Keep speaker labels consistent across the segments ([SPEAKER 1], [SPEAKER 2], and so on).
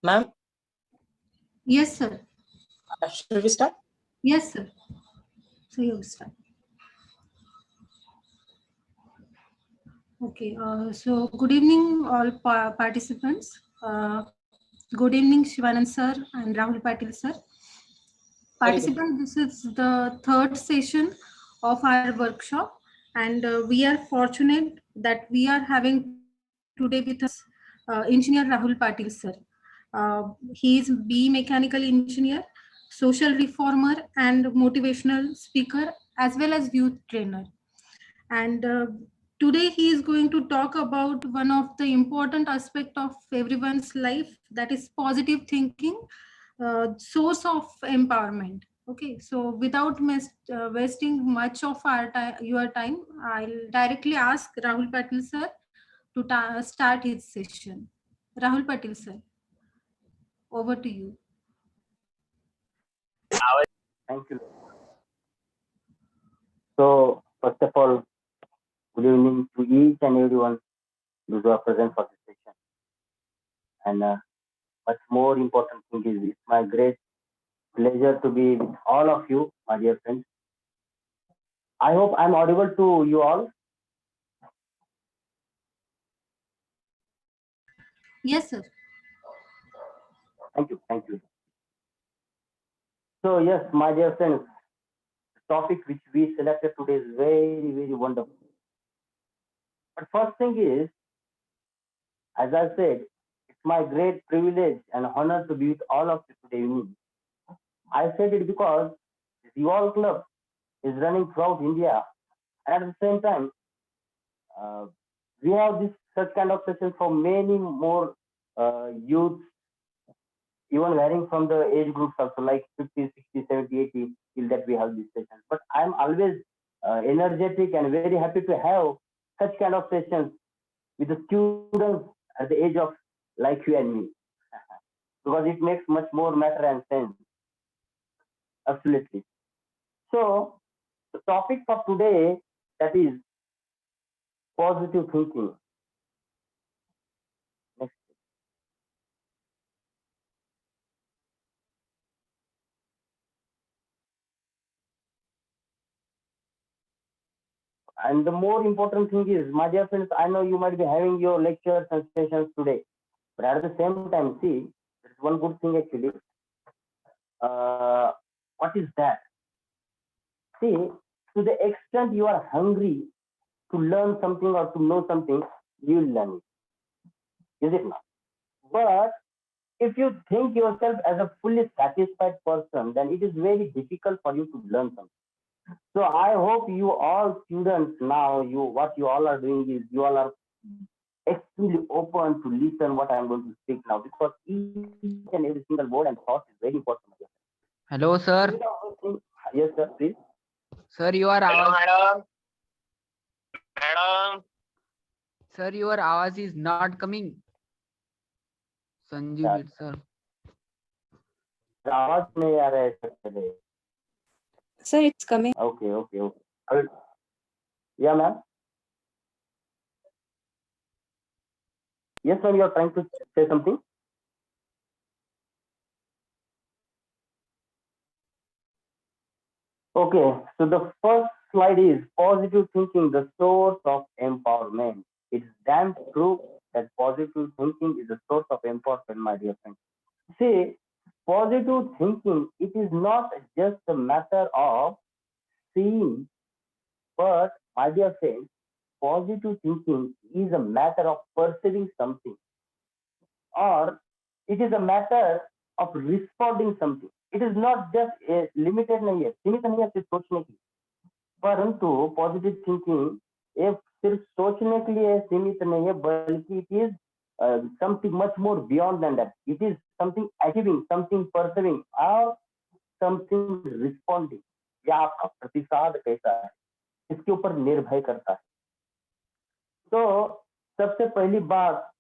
[SPEAKER 1] Ma'am,
[SPEAKER 2] Yes, sir.
[SPEAKER 1] should we start?
[SPEAKER 2] Yes, sir. So you start. Okay. So good evening, all participants. Good evening, Shivanand sir and Rahul Patil sir.
[SPEAKER 1] Very good.
[SPEAKER 2] Participants, this is the third session of our workshop, and we are fortunate that we are having today with us Engineer Rahul Patil sir. He is B Mechanical Engineer, social reformer, and motivational speaker, as well as youth trainer. And today he is going to talk about one of the important aspect of everyone's life, that is positive thinking, source of empowerment. Okay, so without wasting much of our time, your time, I'll directly ask Rahul Patil sir to start his session. Rahul Patil sir, over to you.
[SPEAKER 3] Thank you. So, first of all, good evening to each and everyone who are present for this session. And much more important thing is, it's my great pleasure to be with all of you, my dear friends. I hope I'm audible to you all.
[SPEAKER 2] Yes, sir.
[SPEAKER 3] Thank you. Thank you. So, yes, my dear friends, the topic which we selected today is very, very wonderful. But first thing is, as I said, it's my great privilege and honor to be with all of you today evening. I said it because the All Club is running throughout India, and at the same time, uh, we have this such kind of sessions for many more youth, even varying from the age groups also, like 50, 60, 70, 80, till that we have these sessions. But I'm always energetic and very happy to have such kind of sessions with the students at the age of like you and me, because it makes much more matter and sense. Absolutely. So the topic for today, that is positive thinking. Next. And the more important thing is, my dear friends, I know you might be having your lectures and sessions today, but at the same time, see, there's one good thing actually. What is that? See, to the extent you are hungry to learn something or to know something, you will learn it. Is it not? But if you think yourself as a fully satisfied person, then it is very difficult for you to learn something. So I hope you all students now, you what you all are doing is you all are extremely open to listen what I am going to speak now, because each and every single word and thought is very important.
[SPEAKER 4] Hello, sir.
[SPEAKER 3] Yes, sir, please.
[SPEAKER 4] Sir, your
[SPEAKER 5] Hello,
[SPEAKER 4] आवाज.
[SPEAKER 5] madam. Madam.
[SPEAKER 4] Sir, your आवाज is not coming. Sanjeev,
[SPEAKER 3] Yeah.
[SPEAKER 4] sir.
[SPEAKER 3] आवाज नहीं आ रहा है sir.
[SPEAKER 6] Sir, it's coming.
[SPEAKER 3] Okay, okay, okay. Yeah, ma'am. Yes, ma'am, you are trying to say something. Okay, so the first slide is positive thinking, the source of empowerment. It's damn true that positive thinking is the source of empowerment, my dear friends. See, positive thinking, it is not just a matter of seeing, but my dear friends, positive thinking is a matter of perceiving something, or it is a matter of responding something. It is not just a limited नहीं है, सीमित नहीं है सिर्फ सोचने की, परंतु positive thinking एक सिर्फ सोचने के लिए सीमित नहीं है, बल्कि it is something much more beyond than that. It is something achieving, something perceiving, और समथिंग रिस्पॉन्डिंग. या आपका प्रतिसाद कैसा है, इसके ऊपर निर्भर करता है. तो सबसे पहली बात,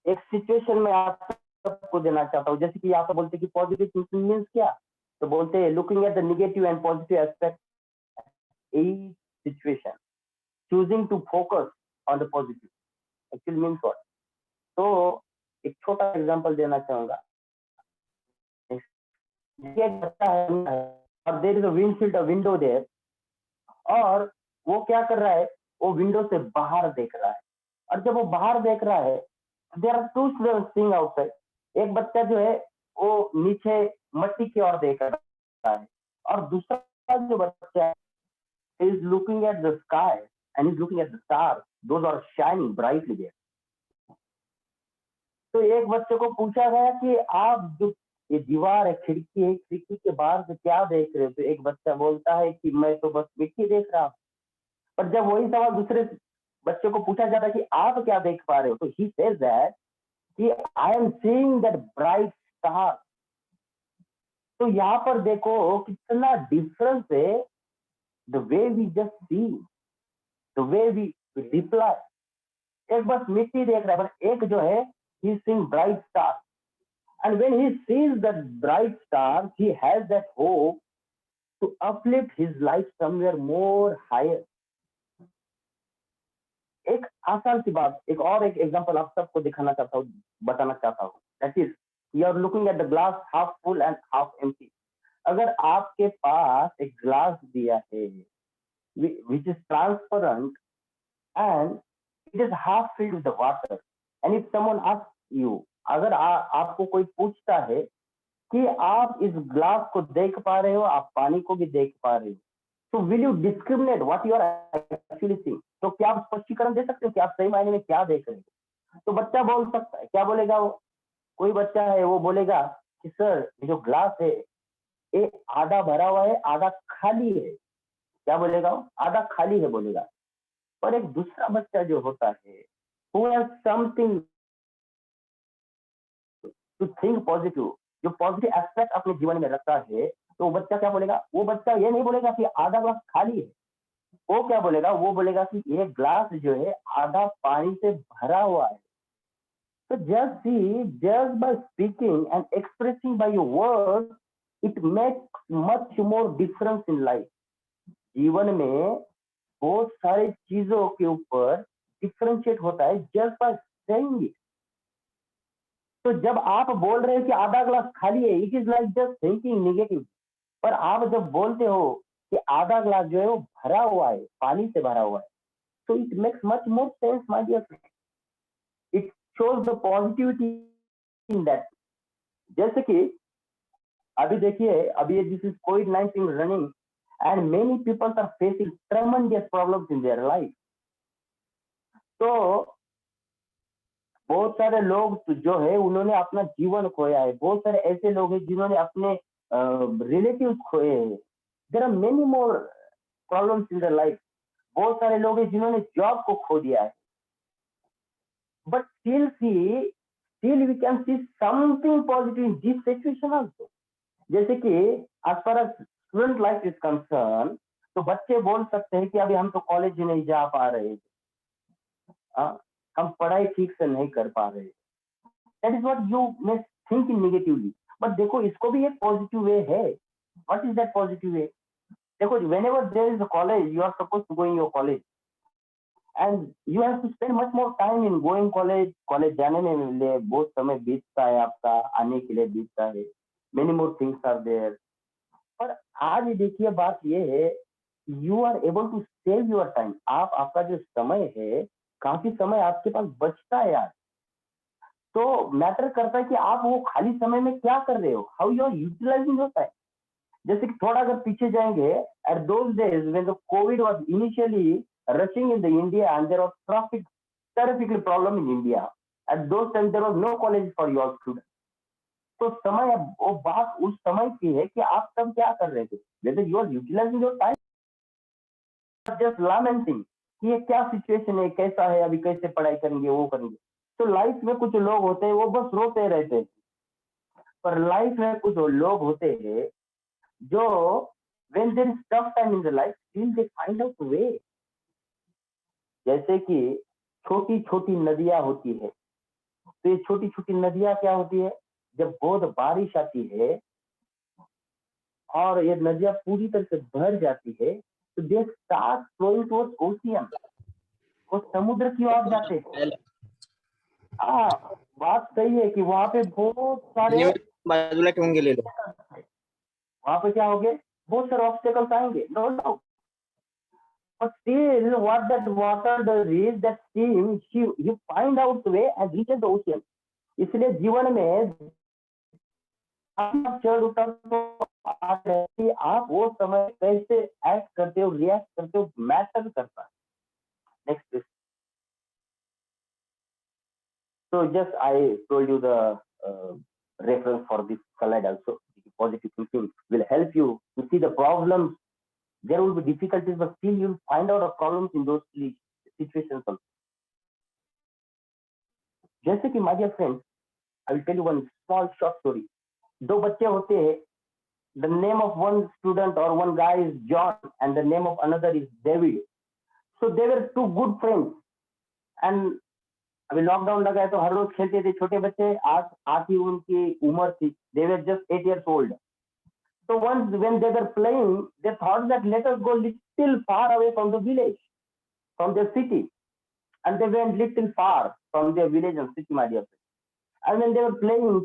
[SPEAKER 3] एक सिचुएशन में आप सबको देना चाहता हूँ, जैसे कि आप बोलते कि पॉजिटिव थिंकिंग मीन्स क्या, तो बोलते हैं looking at the negative and positive aspect each situation, choosing to focus on the positive actually means what? तो एक छोटा एग्जांपल देना चाहूंगा। एक बच्चा है और there is a windshield, a window there, और वो क्या कर रहा है, वो विंडो से बाहर देख रहा है, और जब वो बाहर देख रहा है, there are two students seeing outside. एक बच्चा जो है वो नीचे मट्टी की ओर देख रहा है, और दूसरा जो बच्चा है is looking at the sky and is looking at the stars. Those are shining brightly there. तो एक बच्चे को पूछा गया कि आप जो ये दीवार है, खिड़की है, खिड़की के बाहर से क्या देख रहे हो? तो एक बच्चा बोलता है कि मैं तो बस मिट्टी देख रहा हूँ। पर जब वही सवाल दूसरे बच्चे को पूछा जाता है कि आप क्या देख पा रहे हो, तो he says that कि I am seeing that bright star. तो यहाँ पर देखो कितना डिफरेंस है, the way we just see, the way we reply. एक बस मिट्टी देख रहा है, पर एक जो है he is seeing bright stars, and when he sees that bright stars he has that hope to uplift his life somewhere more higher. एक आसान सी बात, एक और एक एग्जांपल आप सबको दिखाना चाहता हूँ, बताना चाहता हूँ, that is you are looking at the glass half full and half empty. अगर आपके पास एक ग्लास दिया है which is transparent and it is half filled with the water, and if someone asks you, अगर आपको कोई पूछता है कि आप इस ग्लास को देख पा रहे हो, आप पानी को भी देख पा रहे हो, तो will you discriminate what you are actually seeing? तो क्या आप स्पष्टीकरण दे सकते हो कि आप सही मायने में क्या देख रहे हो? तो बच्चा बोल सकता है, क्या बोलेगा वो? कोई बच्चा है वो बोलेगा कि सर जो ग्लास है ये आधा भरा हुआ है, आधा खाली है। क्या बोलेगा वो? आधा खाली है बोलेगा। पर एक दूसरा बच्चा जो होता है who has something to think positive, जो पॉजिटिव एस्पेक्ट अपने जीवन में रखता है, तो वो बच्चा क्या बोलेगा? वो बच्चा ये नहीं बोलेगा कि आधा ग्लास खाली है, वो क्या बोलेगा? वो बोलेगा कि ये ग्लास जो है आधा पानी से भरा हुआ है। So just see, just by speaking and expressing by your words, it makes much more difference in life. जीवन में बहुत सारी चीजों के ऊपर डिफरेंशिएट होता है जस्ट बाय सेइंग इट। तो जब आप बोल रहे हो कि आधा ग्लास खाली है, it is like just thinking negative. पर आप जब बोलते हो कि आधा ग्लास जो है वो भरा हुआ है, पानी से भरा हुआ है, तो it makes much more sense my dear friend. It shows the positivity in that. जैसे कि अभी देखिए, अभी दिस इज कोविड-19 running and many people are facing tremendous problems in their life. तो बहुत सारे लोग जो है उन्होंने अपना जीवन खोया है, बहुत सारे ऐसे लोग हैं जिन्होंने अपने रिलेटिव्स खोए हैं। There are many more problems in their life. बहुत सारे लोग हैं जिन्होंने जॉब को खो दिया है, but still we can see something positive in this situation also. जैसे कि as far as student life is concern, तो बच्चे बोल सकते हैं कि अभी हम तो कॉलेज ही नहीं जा पा रहे, हम पढ़ाई ठीक से नहीं कर पा रहे। That is what you may think in negatively, but देखो इसको भी एक पॉजिटिव वे है। What is that positive way? देखो, whenever there is a college, you are supposed to go in your college and you have to spend much more time in going college. College जाने में बहुत समय बीतता है, आपका आने के लिए बीतता है, many more things are there. पर आज देखिए बात ये है, you are able to save your time. आप आपका जो समय है, काफी समय आपके पास बचता है यार। तो मैटर करता है कि आप वो खाली समय में क्या कर रहे हो, how you are utilising your time. जैसे कि थोड़ा अगर पीछे जाएंगे, at those days when the COVID was initially rushing in the India and there was traffic terrifically problem in India, at those time there was no college for your student. तो समय, वो बात उस समय की है कि आप तब क्या कर रहे थे, whether you are utilising your time, just lamenting कि ये क्या सिचुएशन है, कैसा है, अभी कैसे पढ़ाई करेंगे, वो करेंगे। तो लाइफ में कुछ लोग होते हैं वो बस रोते रहते हैं, पर लाइफ में कुछ लोग होते हैं जो when there is tough time in the life still they find out way. जैसे कि छोटी छोटी नदियां होती है, तो ये छोटी छोटी नदियां क्या होती है, जब बहुत बारिश आती है और ये नदियां पूरी तरह से भर जाती है, तो they start flowing towards ocean, वो समुद्र की ओर जाते हैं। हाँ, बात सही है कि वहां पे बहुत सारे
[SPEAKER 1] बाजूला ठेवून गेलेलो.
[SPEAKER 3] वहां पे क्या हो गए, बहुत सारे ऑब्स्टेकल्स आएंगे, no doubt, but still what that water does is that stream you find out the way and reaches the ocean. इसलिए जीवन में आप चढ़ उतर तो आप वो समय कैसे एक्ट करते हो, रिएक्ट करते हो, मैटर करता है. Next. So just I told you the reference for this slide also. Positive thinking will help you to see the problems. There will be difficulties, but still you'll find out the problems in those situations also. जैसे कि my dear friends, I will tell you one small short story. दो बच्चे होते हैं. The name of one student or one guy is John, and the name of another is David. So they were two good friends, and अभी lockdown लगा है तो हर रोज खेलते थे. छोटे बच्चे, आठ ही उनकी उम्र थी. They were just 8 years old. So once when they were playing, they thought that let us go little far away from the village, from the city, and they went little far from their village and city, my dear friends. And when they were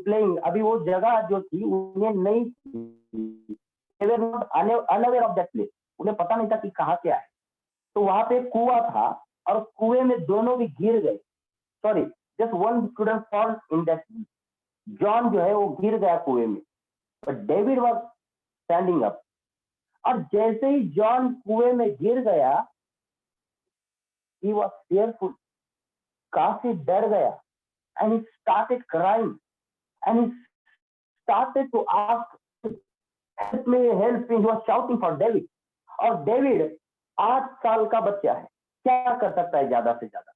[SPEAKER 3] playing, अभी वो जगह जो थी उन्हें नहीं थी. They were not unaware of that place. उन्हें पता नहीं था कि कहाँ क्या है. तो वहां पे कुआं था और कुएं में दोनों भी गिर गए. Sorry, just one student fall in that. John जो है वो गिर गया कुएं में, but David was standing up. और जैसे ही जॉन कुएं में गिर गया, he was fearful, काफी डर गया, and he started crying, and he started to ask, help me, help me. He was shouting for David. और डेविड 8 साल का बच्चा है, क्या कर सकता है ज्यादा से ज्यादा.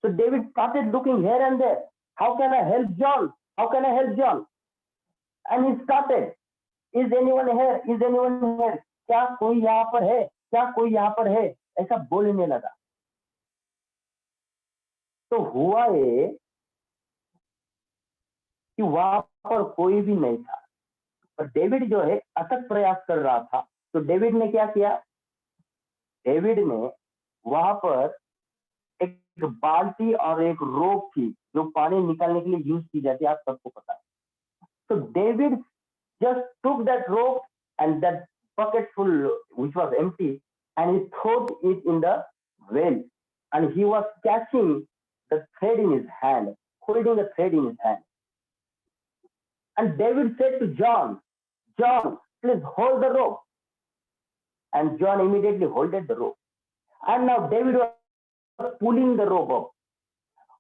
[SPEAKER 3] So David started looking here and there. How can I help John? How can I help John? And he started, is anyone here? Is anyone here? क्या कोई यहाँ पर है? क्या कोई यहाँ पर है? ऐसा बोलने लगा. तो हुआ ये कि वहां पर कोई भी नहीं था, पर डेविड जो है अथक प्रयास कर रहा था. तो डेविड ने क्या किया, डेविड ने वहां पर एक बाल्टी और एक रोप थी जो पानी निकालने के लिए यूज की जाती है, आप सबको पता है. तो David just took that rope and that bucket full which was empty, and he threw it in the well, and he was catching the thread in his hand, holding the thread in his hand. And David said to John, John, please hold the rope. And John immediately holded the rope. And now David was pulling the rope up.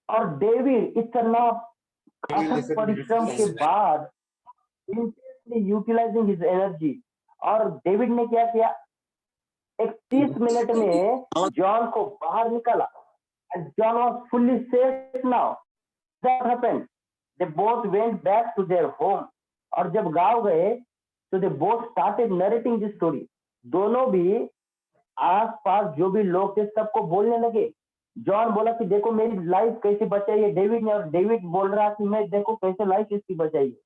[SPEAKER 3] और David इतना अथक परिश्रम के बाद utilising his energy, और David ने क्या किया, एक 30 मिनट में जॉन को बाहर निकाला. And John was fully safe now. That happened, they both went back to their home. और जब गांव गए तो they both started narrating this story. दोनों भी आसपास जो भी लोग थे सबको बोलने लगे. जॉन बोला कि देखो मेरी लाइफ कैसे बचाई है डेविड ने, और डेविड बोल रहा कि मैं देखो कैसे लाइफ इसकी बचाई है.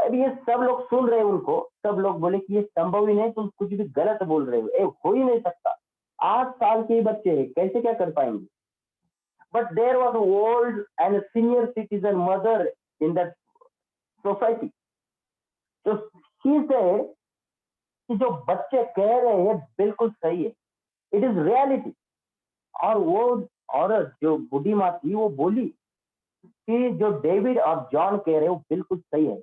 [SPEAKER 3] अब ये सब लोग सुन रहे उनको, सब लोग बोले कि ये संभव ही नहीं, तुम कुछ भी गलत बोल रहे हो, हो ही नहीं सकता. 8 साल के बच्चे हैं, कैसे क्या कर पाएंगे. But there was old and senior citizen mother in that society. तो शी सेड कि जो बच्चे कह रहे हैं बिल्कुल सही है, इट इज रियलिटी. और वो औरत जो बूढ़ी माँ थी वो बोली कि जो डेविड और जॉन कह रहे हैं वो बिल्कुल सही है.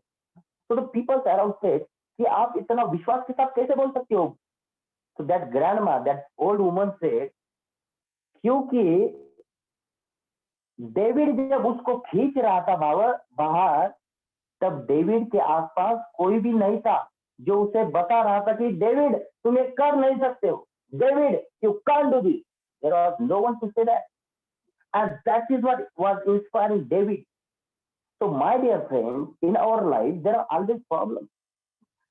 [SPEAKER 3] तो द पीपल्स अराउंड सेड कि आप इतना विश्वास के साथ कैसे बोल सकते हो. तो that grandma, that old woman said, क्योंकि डेविड जब उसको खींच रहा था बाहर, तब डेविड के आसपास कोई भी नहीं था जो उसे बता रहा था कि डेविड तुम ये कर नहीं सकते हो, David you can't do this. There was no one to say that, and that is what was inspiring David. So my dear friends, in our life there are always problems,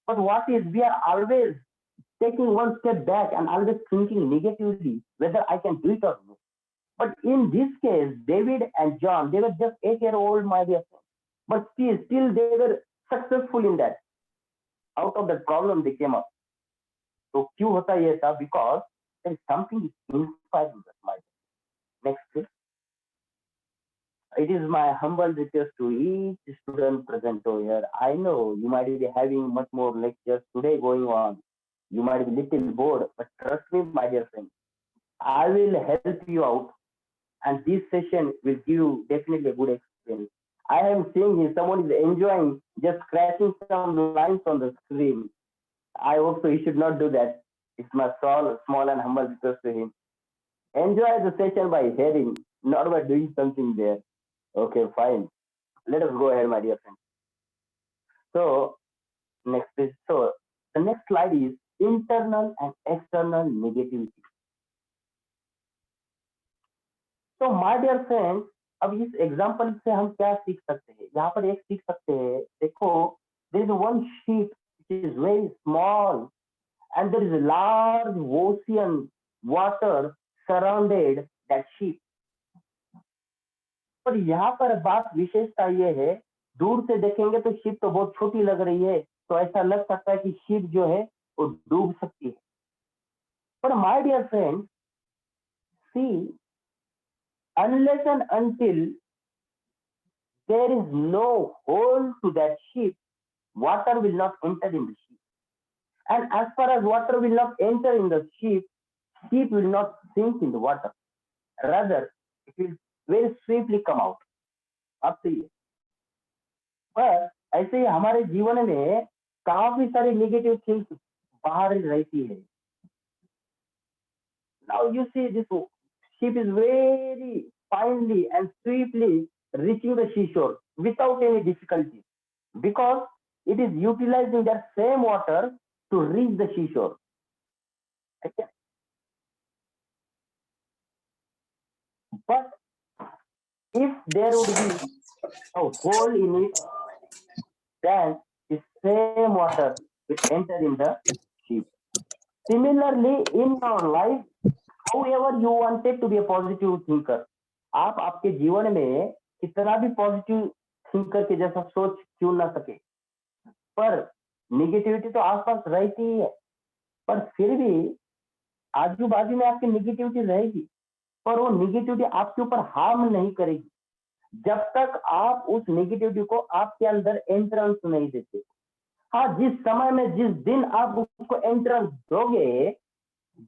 [SPEAKER 3] but what is, we are always taking one step back and always thinking negatively whether I can do it or no. But in this case, David and John, they were just 8-year-old, my dear friends. But still they were successful in that. Out of that problem they came up. तो क्यों होता ये था? Because there is something inspiring us, my dear. Next, please. It is my humble request to each student present over here. I know you might be having much more lectures today going on. You might be little bored, but trust me, my dear friend, I will help you out, and this session will give you definitely a good experience. I am seeing here someone is enjoying just scratching some lines on the screen. I hope so. You should not do that. It's my small and humble request to him. Enjoy the session by hearing, not by doing something there. Okay, fine. Let us go ahead, my dear friend. So, next is, so the next slide is internal and external negativity. So, my dear friends, अब इस example से हम क्या सीख सकते हैं? यहाँ पर एक सीख सकते हैं, देखो, there is one sheep which is very small and there is a large ocean water surrounded that sheep. पर यहाँ पर बात विशेषता ये है, दूर से देखेंगे तो शिप तो बहुत छोटी लग रही है, तो ऐसा लग सकता है कि शिप जो है वो डूब सकती है. पर my dear friend, see, unless and until there is no hole to that ship, water will not enter in the ship. And as far as water will not enter in the ship, ship will not sink in the water. Rather, it will very swiftly come out. आप सही है. पर ऐसे ही हमारे जीवन में काफी सारी नेगेटिव थिंग्स बाहर रहती है. Now you see this ship is very finely and swiftly reaching the seashore without any difficulty because it is utilizing that same water to reach the seashore. Okay. But if there would be a hole in it, then the same water will enter in the ship. Similarly, in our life, however you wanted to be a positive thinker, आप आपके जीवन में कितना भी positive thinker के जैसा सोच क्यों ना सके, पर निगेटिविटी तो आसपास रहती ही है. पर फिर भी आजू बाजू में आपकी निगेटिविटी रहेगी, पर वो निगेटिविटी आपके ऊपर हार्म नहीं करेगी जब तक आप उस निगेटिविटी को आपके अंदर एंट्रेंस नहीं देते. हाँ, जिस समय में, जिस दिन आप उसको एंट्रेंस दोगे,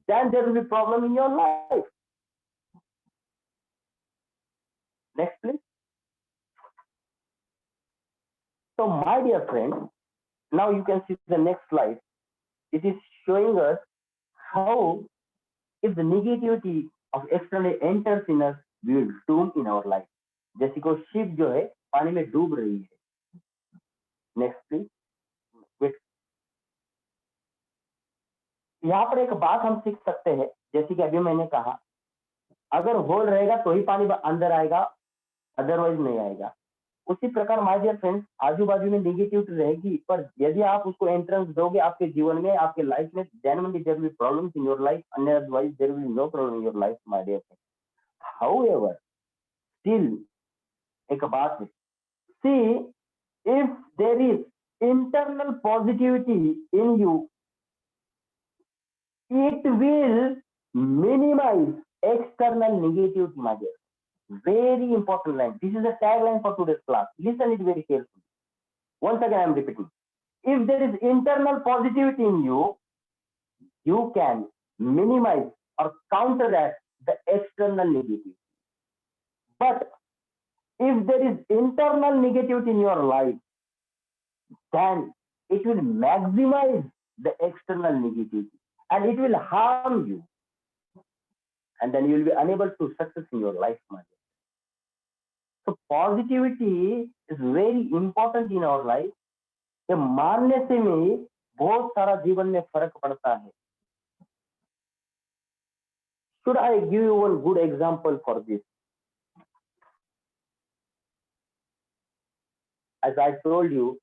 [SPEAKER 3] then there will be problem in your life. Next, please. So, my dear friend, now you can see the next slide. It is showing us how, if the negativity of external enters in us, we will doom in our life. जैसे को ship जो है पानी में डूब रही है. Next please. Wait. यहाँ पर एक बात हम सीख सकते हैं, जैसे कि अभी मैंने कहा, अगर होल रहेगा तो ही पानी अंदर आएगा, अदरवाइज नहीं आएगा. उसी प्रकार माय डियर फ्रेंड्स, आजू बाजू में नेगेटिविटी रहेगी, पर यदि आप उसको एंट्रेंस दोगे आपके जीवन में, आपके लाइफ में, then only there will be problems in your life, otherwise there will be no problem in your life, my dear friends. However, still एक बात है, see, if there is internal positivity in you, it will minimize external negativity, my dear. Very important line. This is a tagline for today's class. Listen it very carefully. Once again, I am repeating. If there is internal positivity in you, you can minimize or counteract the external negativity. But if there is internal negativity in your life, then it will maximize the external negativity and it will harm you. And then you will be unable to success in your life, my dear. So positivity is very important in our life. ये मानने से में बहुत सारा जीवन में फर्क पड़ता है. Should I give you one good example for this? As I told you,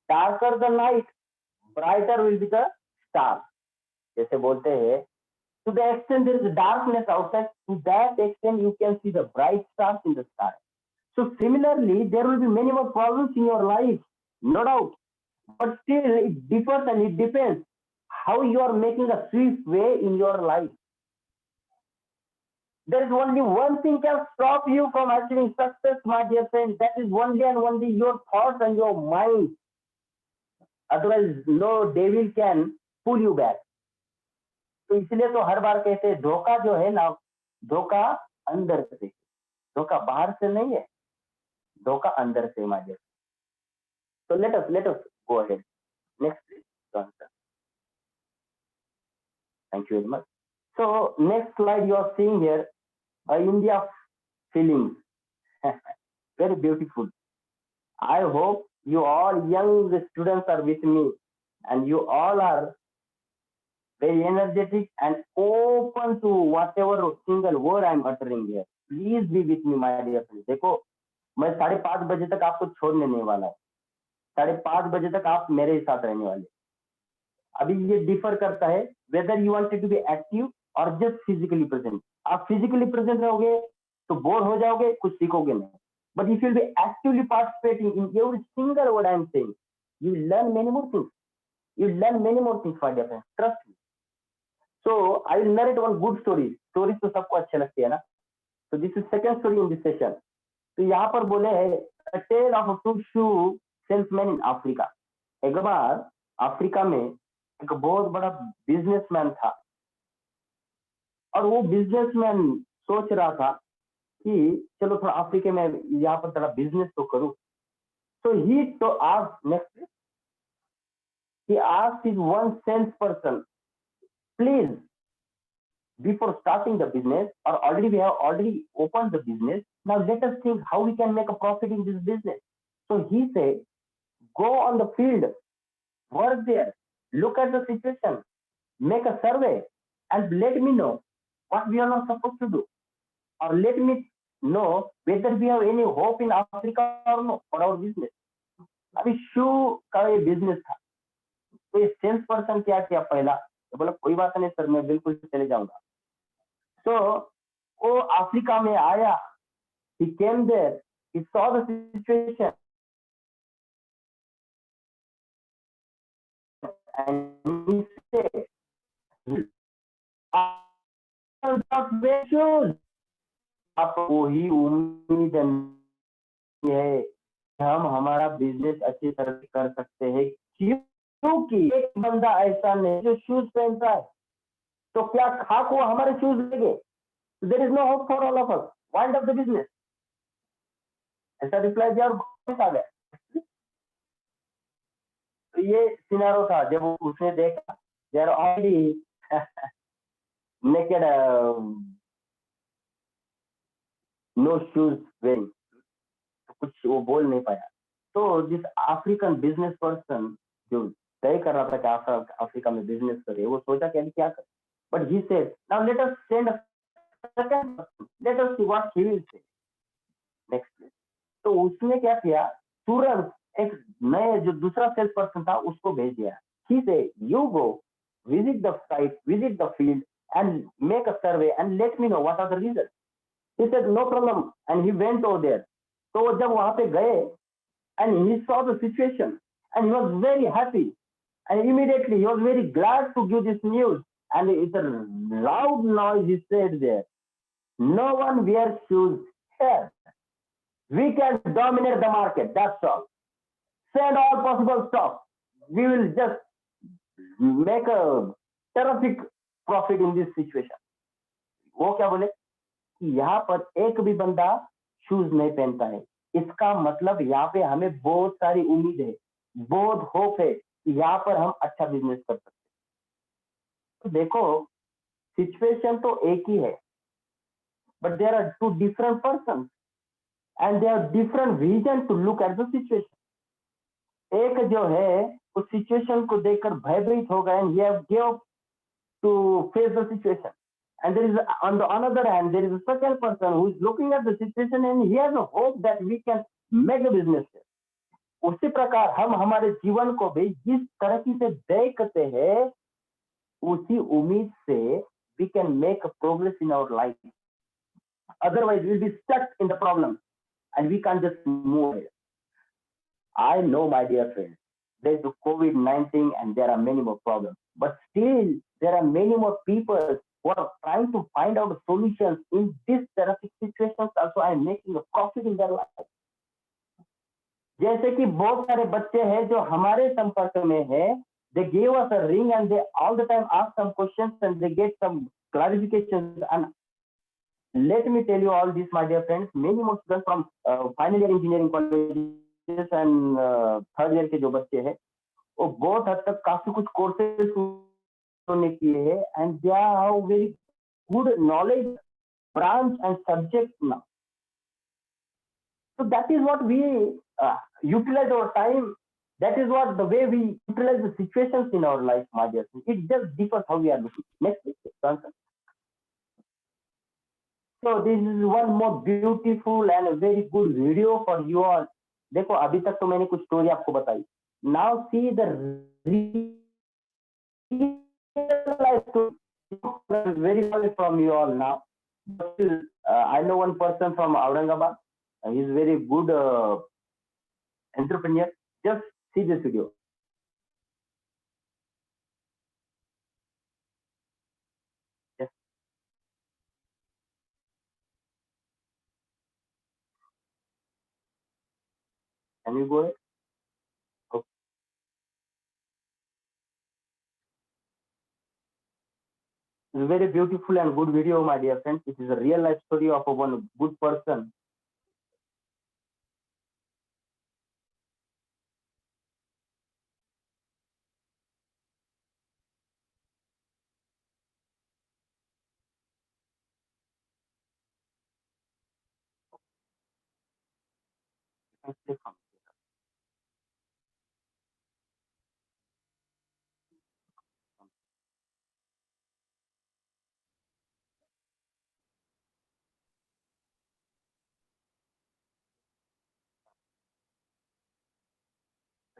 [SPEAKER 3] darker the night, brighter will be the star. जैसे बोलते हैं To the extent there is darkness outside, to that extent you can see the bright stars in the sky. So similarly, there will be many more problems in your life, no doubt. But still, it differs and it depends how you are making a swift way in your life. There is only one thing can stop you from achieving success, my dear friend. That is only and only your thoughts and your mind. Otherwise, no devil can pull you back. तो इसलिए तो हर बार कहते हैं धोखा जो है ना, धोखा अंदर से, धोखा बाहर से नहीं है, धोखा अंदर से, my dear. So let us go ahead. Next, please, answer. Thank you very much. So next slide you are seeing here, India of feelings. Very beautiful. I hope you all young students are with me and you all are very energetic and open to whatever single word I am uttering here. Please be with me, my dear friends. देखो, मैं 5:30 बजे तक आपको छोड़ने नहीं वाला है. 5:30 बजे तक आप मेरे साथ रहने वाले. अभी ये डिफर करता है whether you wanted to be active or just physically present. आप physically present रहोगे तो बोर हो जाओगे, कुछ सीखोगे नहीं. But if you'll be actively participating in every single word I am saying, you will learn many more things. You will learn many more things, my dear friends. Trust me. So I will narrate one good story. Stories तो सबको अच्छे लगते हैं ना. So this is second story in this session. तो यहाँ पर बोले है a tale of a two shoe salesman in Africa. एक बार अफ्रीका में एक बहुत बड़ा बिजनेसमैन था और वो बिजनेसमैन सोच रहा था कि चलो थोड़ा अफ्रीका में यहाँ पर थोड़ा बिजनेस तो करूं. So he asked his one salesperson, please, before starting the business, or we have already opened the business, now let us think how we can make a profit in this business. So he said, go on the field, work there, look at the situation, make a survey, and let me know what we are not supposed to do, or let me know whether we have any hope in Africa or no for our business. अभी शू का ये business था, तो ये sales person क्या किया, पहला तो बोला कोई बात नहीं सर, मैं बिल्कुल चले जाऊंगा. तो वो अफ्रीका में आया, he came there, he saw the situation, and he said, आपको ही उम्मीद है हम हमारा बिजनेस अच्छी तरह से कर सकते हैं, क्योंकि एक बंदा ऐसा नहीं जो शूज पहनता है, तो क्या खाक वो हमारे शूज लेंगे? There is no hope for all of us, wind up the business. ऐसा रिप्लाई दिया और वापस आ गया. तो ये सिनारो था. जब उसने देखा they are already naked, no shoes wearing, कुछ वो बोल नहीं पाया. तो जिस अफ्रीकन बिजनेस पर्सन जो तय कर रहा था कि अफ्रीका में बिजनेस करे, वो सोचा कि अभी क्या करे. But he said, now let us send a second person, let us see what he will say. Next. तो उसने क्या किया, तुरंत एक नए जो दूसरा सेल्स पर्सन था उसको भेज दिया. He said, you go visit the site, visit the field and make a survey and let me know what are the result. He said no problem and he went over there. तो जब वहां पे गए and he saw the situation and he was very happy and immediately he was very glad to give this news, and with a loud noise he said there, no one wears shoes here, we can dominate the market, that's all, send all possible stock, we will just make a terrific profit in this situation. वो क्या बोले कि यहाँ पर एक भी बंदा shoes नहीं पहनता है, इसका मतलब यहाँ पे हमें बहुत सारी उम्मीद है, बहुत होप है कि यहाँ पर हम अच्छा बिजनेस कर सकते हैं. तो देखो सिचुएशन तो एक ही है, but there are two different person and they have different vision to look at the situation. एक जो है उस सिचुएशन को देखकर भयभीत हो गए and he have give to face the situation. And there is, on the other hand, there is a second person who is looking at the situation and he has a hope that we can make a business. उसी प्रकार हम हमारे जीवन को भी जिस तरह से देखते हैं, उसी उम्मीद से we can make a progress in our life. Otherwise, we'll be stuck in the problem and we can't just move ahead. I know, my dear friends, there's the COVID-19 and there are many more problems. But still, there are many more people who are trying to find out solutions in this terrific situations. Also, I'm making a profit in their life. जैसे कि बहुत सारे बच्चे हैं जो हमारे संपर्क में है, they gave us a ring and they all the time ask some questions and they get some clarifications. And let me tell you all this, my dear friends, many more students from final year engineering colleges and third year के जो बच्चे हैं, वो बहुत हद तक काफी कुछ कोर्सेज उन्होंने किए हैं and they have very good knowledge, branch and subject now. So that is what we utilize our time. That is what the way we utilize the situations in our life, my dear friends. It just differs how we are looking. Next answer. So this is one more beautiful and a very good video for you all. देखो अभी तक तो मैंने कुछ story आपको बताई. Now see the real life story. Very sorry from you all now. But still, I know one person from Aurangabad. He's very good entrepreneur. Just see this video. Yes. Can you go ahead? Okay. It's a very beautiful and good video, my dear friends. It is a real life story of one good person.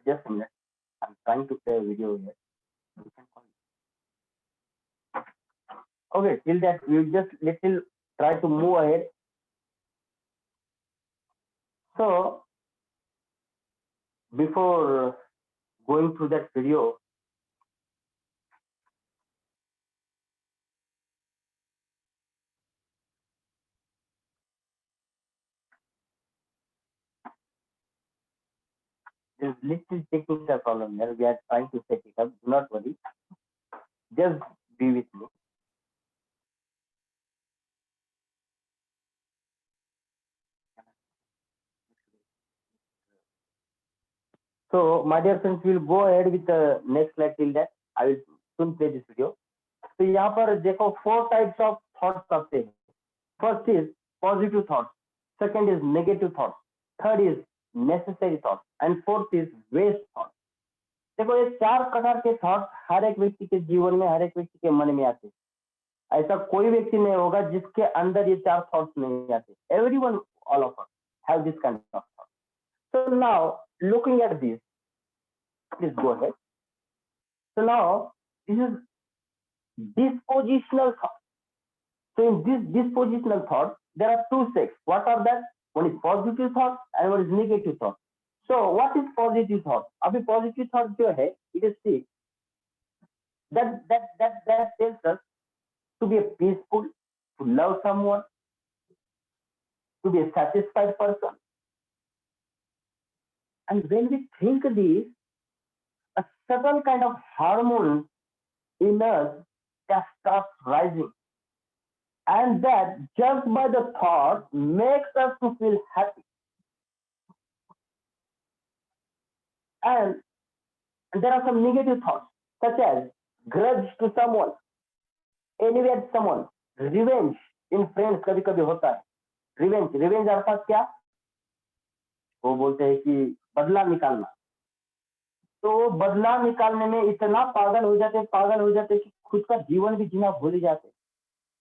[SPEAKER 3] Just a minute. I'm trying to play a video here. You can call it. Okay, till that we just little try to move ahead. So before going through that video, there's little technical problem there. We are trying to set it up. Do not worry. Just be with me. So, my dear friends, we'll go ahead with the next slide. Till that, I will soon play this video. So, यहाँ पर देखो 4 types of thoughts आते हैं. First is positive thoughts. Second is negative thoughts. Third is necessary thoughts. And fourth is waste thoughts. देखो ये 4 प्रकार के thoughts हर एक व्यक्ति के जीवन में, हर एक व्यक्ति के मन में आते हैं. ऐसा कोई व्यक्ति नहीं होगा जिसके अंदर ये 4 थॉट्स नहीं आते. Everyone, all of us have this kind of thoughts. So now, looking at this, please go ahead. So now, this is dispositional thought. So in this dispositional thought, there are 2 sects. What are that? One is positive thought and one is negative thought. So what is positive thought? अभी positive thought जो है, it is see that tells us to be a peaceful, to love someone, to be a satisfied person. And when we think this, a certain kind of hormone in us that starts rising. And that just by the thought makes us to feel happy. And there are some negative thoughts, such as grudge to someone, envy at someone, revenge in friends कभी कभी होता है. Revenge अर्थात क्या? वो बोलते हैं कि बदला निकालना. तो बदला निकालने में इतना पागल हो जाते कि खुद का जीवन भी जीना भूल जाते.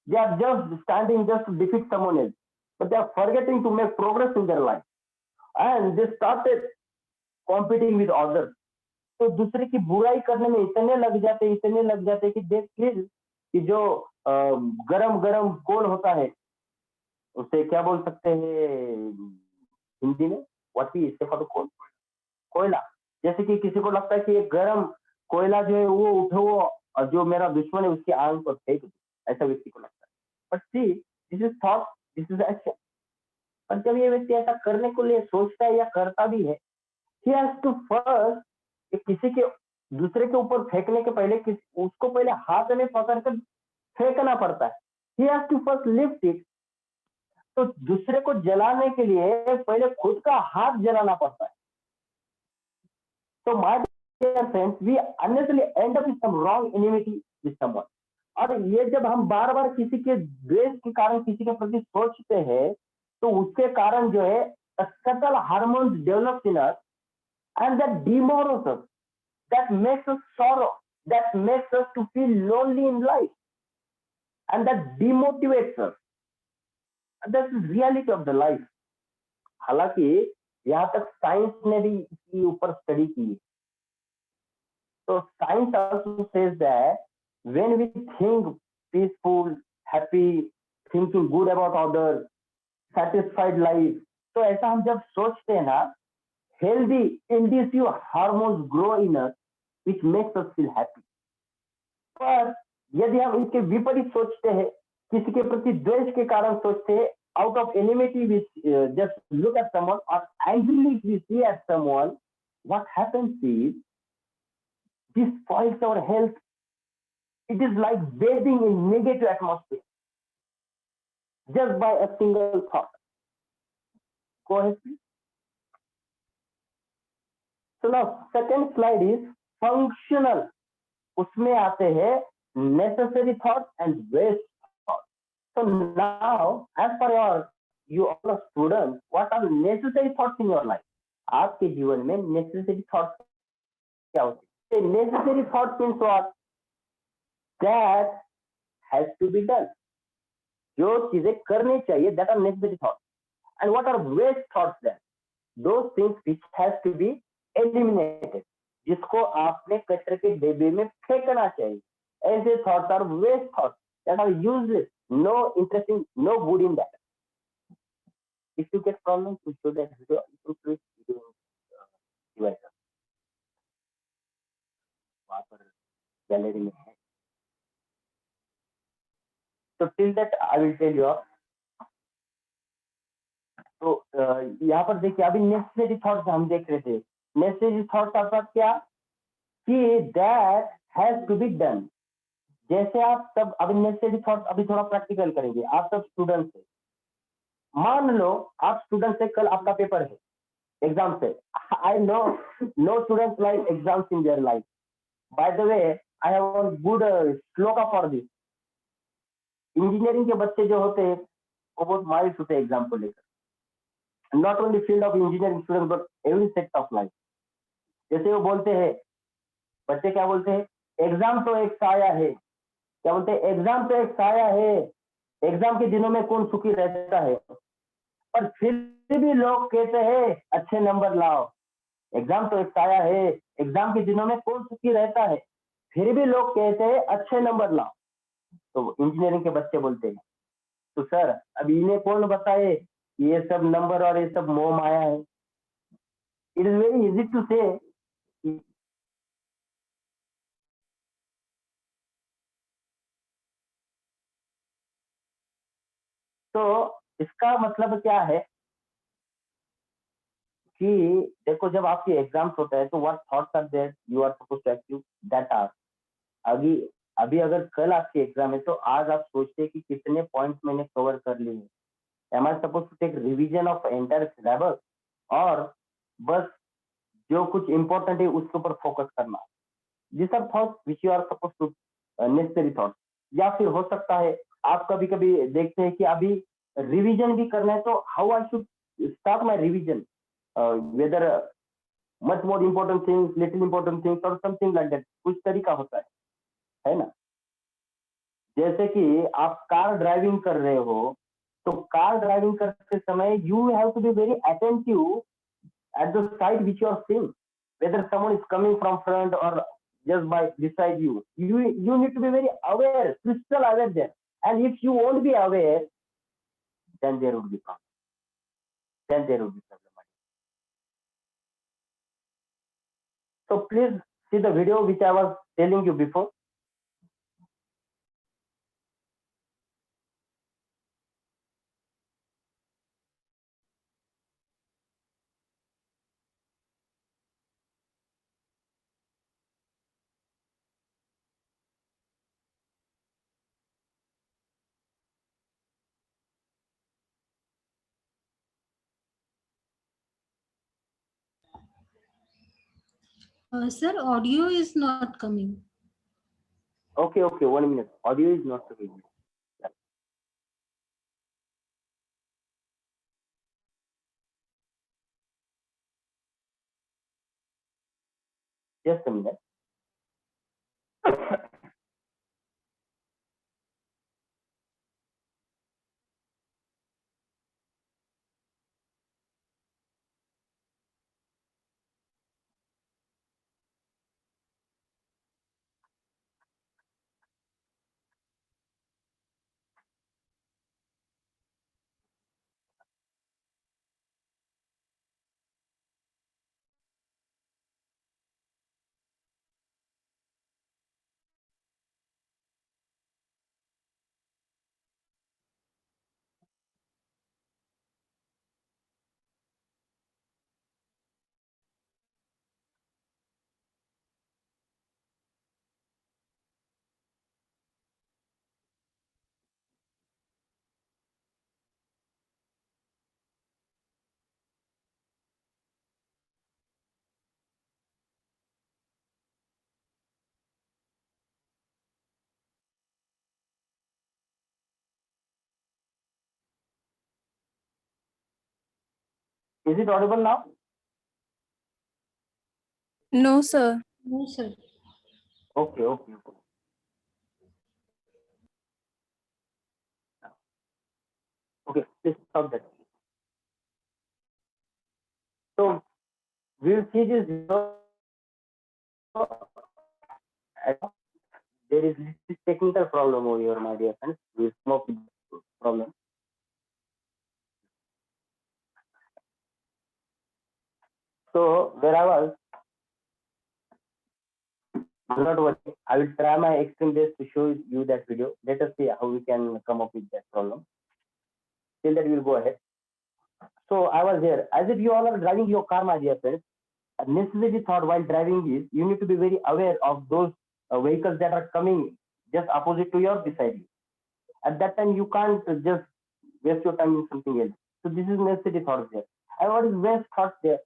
[SPEAKER 3] They are just standing just to defeat someone else, but they are forgetting to make progress in their life, and they started competing with others. तो दूसरे की बुराई करने में इतने लग जाते कि they feel कि जो गरम गरम कोल होता है, उसे क्या बोल सकते हैं हिंदी में? What is for coal? कोयला। जैसे कि किसी को लगता है कि ये गरम कोयला जो है वो उठो और जो मेरा दुश्मन है उसकी आंख पर फेंक दो, ऐसा व्यक्ति को लगता है। But see this is thought, this is action. पर जब ये व्यक्ति ऐसा करने को लिए सोचता है या करता भी है, he has to first किसी के दूसरे के ऊपर फेंकने के पहले उसको पहले हाथ में पकड़कर फेंकना पड़ता है। he has to first lift it। तो दूसरे को जलाने के लिए पहले खुद का हाथ जलाना पड़ता है। तो my dear friends, we unnecessarily end up with some wrong enmity with someone। और ये जब हम बार बार किसी के द्वेष के कारण किसी के प्रति सोचते हैं, तो उसके कारण जो है subtle hormones develop in us and that demoralize us, that makes us sorrow, that makes us to feel lonely in life, and that demotivates us। That's the reality of the life। हालांकि यहाँ तक science ने भी इसके ऊपर study की है। तो science also says that when we think peaceful, happy, thinking good about others, satisfied life, तो ऐसा हम जब सोचते हैं ना, healthy inducive hormones grow in us which makes us feel happy। पर यदि हम इसके विपरीत सोचते हैं, किसी के प्रति द्वेष के कारण सोचते हैं, out of enmity we just look at someone or angrily we see at someone, what happens is this spoils our health। It is like bathing in negative atmosphere just by a single thought। Go ahead please। So now second slide is functional। उसमें आते हैं necessary thoughts and waste thoughts। So now as per you all are students, what are necessary thoughts in your life? आपके जीवन में necessary thoughts क्या होते हैं? Necessary thoughts means what? That has to be done। जो चीजें करनी चाहिए, that are necessary thoughts। And what are waste thoughts then? Those things which has to be eliminated, जिसको आपने कचरे के डिब्बे में फेंकना चाहिए। ऐसे thoughts are waste thoughts that are useless, no interesting, no good in that। If you get problems to show that video, you can please video device वहाँ पर गैलरी में है। तो till that I will tell you। तो यहाँ पर देखिए, अभी नेसेसरी थॉट्स हम देख रहे थे। नेसेसरी थॉट्स अर्थात क्या कि that has to be done. जैसे आप सब अभी नेसेसरी थॉट्स अभी थोड़ा प्रैक्टिकल करेंगे। आप सब स्टूडेंट्स है, मान लो आप स्टूडेंट्स है, कल आपका पेपर है, एग्जाम से। I know no students like exams in their life. By the way I have one good shloka for this. Engineering के बच्चे जो होते हैं वो बहुत माइल्ड होते हैं एग्जाम को लेकर। Not only field of engineering students but every sector of life। जैसे वो बोलते हैं, बच्चे क्या बोलते हैं? एग्जाम तो एक साया है। क्या बोलते हैं? एग्जाम तो एक साया है। एग्जाम के दिनों में कौन सुखी रहता है? पर फिर भी लोग कहते हैं अच्छे नंबर लाओ। एग्जाम तो एक साया है। एग्जाम के दिनों में कौन सुखी रहता है? फिर भी लोग कहते हैं अच्छे नंबर लाओ। तो इंजीनियरिंग के बच्चे बोलते हैं, तो सर अब इन्हें कौन बताए ये सब नंबर और ये सब मोह माया है? It is very easy to say. तो इसका मतलब क्या है कि देखो, जब आपकी एग्जाम्स होता है तो what thoughts are there you are supposed to active that are. अभी अगर कल आपकी एग्जाम है तो आज आप सोचते हैं कि कितने पॉइंट्स मैंने कवर कर लिए हैं। Am I supposed to take revision of entire syllabus और बस जो कुछ इम्पोर्टेंट है उसके ऊपर फोकस करना? These are thoughts which you are supposed to necessary thoughts। या फिर हो सकता है आप कभी कभी देखते हैं कि अभी रिवीजन भी करना है, तो how I should start my revision, whether much more important things, little important things और समथिंग लाइक दैट। कुछ तरीका होता है ना? जैसे कि आप कार ड्राइविंग कर रहे हो, तो कार ड्राइविंग करते समय you have to be very attentive at the side which you are seeing, whether someone is coming from front or just by beside you. You need to be very aware, crystal aware there. And if you won't be aware, then there would be problem. Then there would be problem. So please see the video which I was telling you before.
[SPEAKER 2] Sir, audio is not coming.
[SPEAKER 3] Okay, 1 minute. Audio is not available. Just a minute. Is it audible now?
[SPEAKER 6] No, sir.
[SPEAKER 2] No, sir.
[SPEAKER 3] Okay. Okay, please stop that. So we'll see this. There is this technical problem over here, my dear friends. We'll come up with this problem. So where I was, do not worry. I will try my extreme best to show you that video. Let us see how we can come up with that problem. Till that, we'll go ahead. So I was there. As if you all are driving your car, my dear friends, a necessary thought while driving is you need to be very aware of those vehicles that are coming just opposite to your beside you. At that time, you can't just waste your time in something else. So this is necessary thought there. And what is best thought there?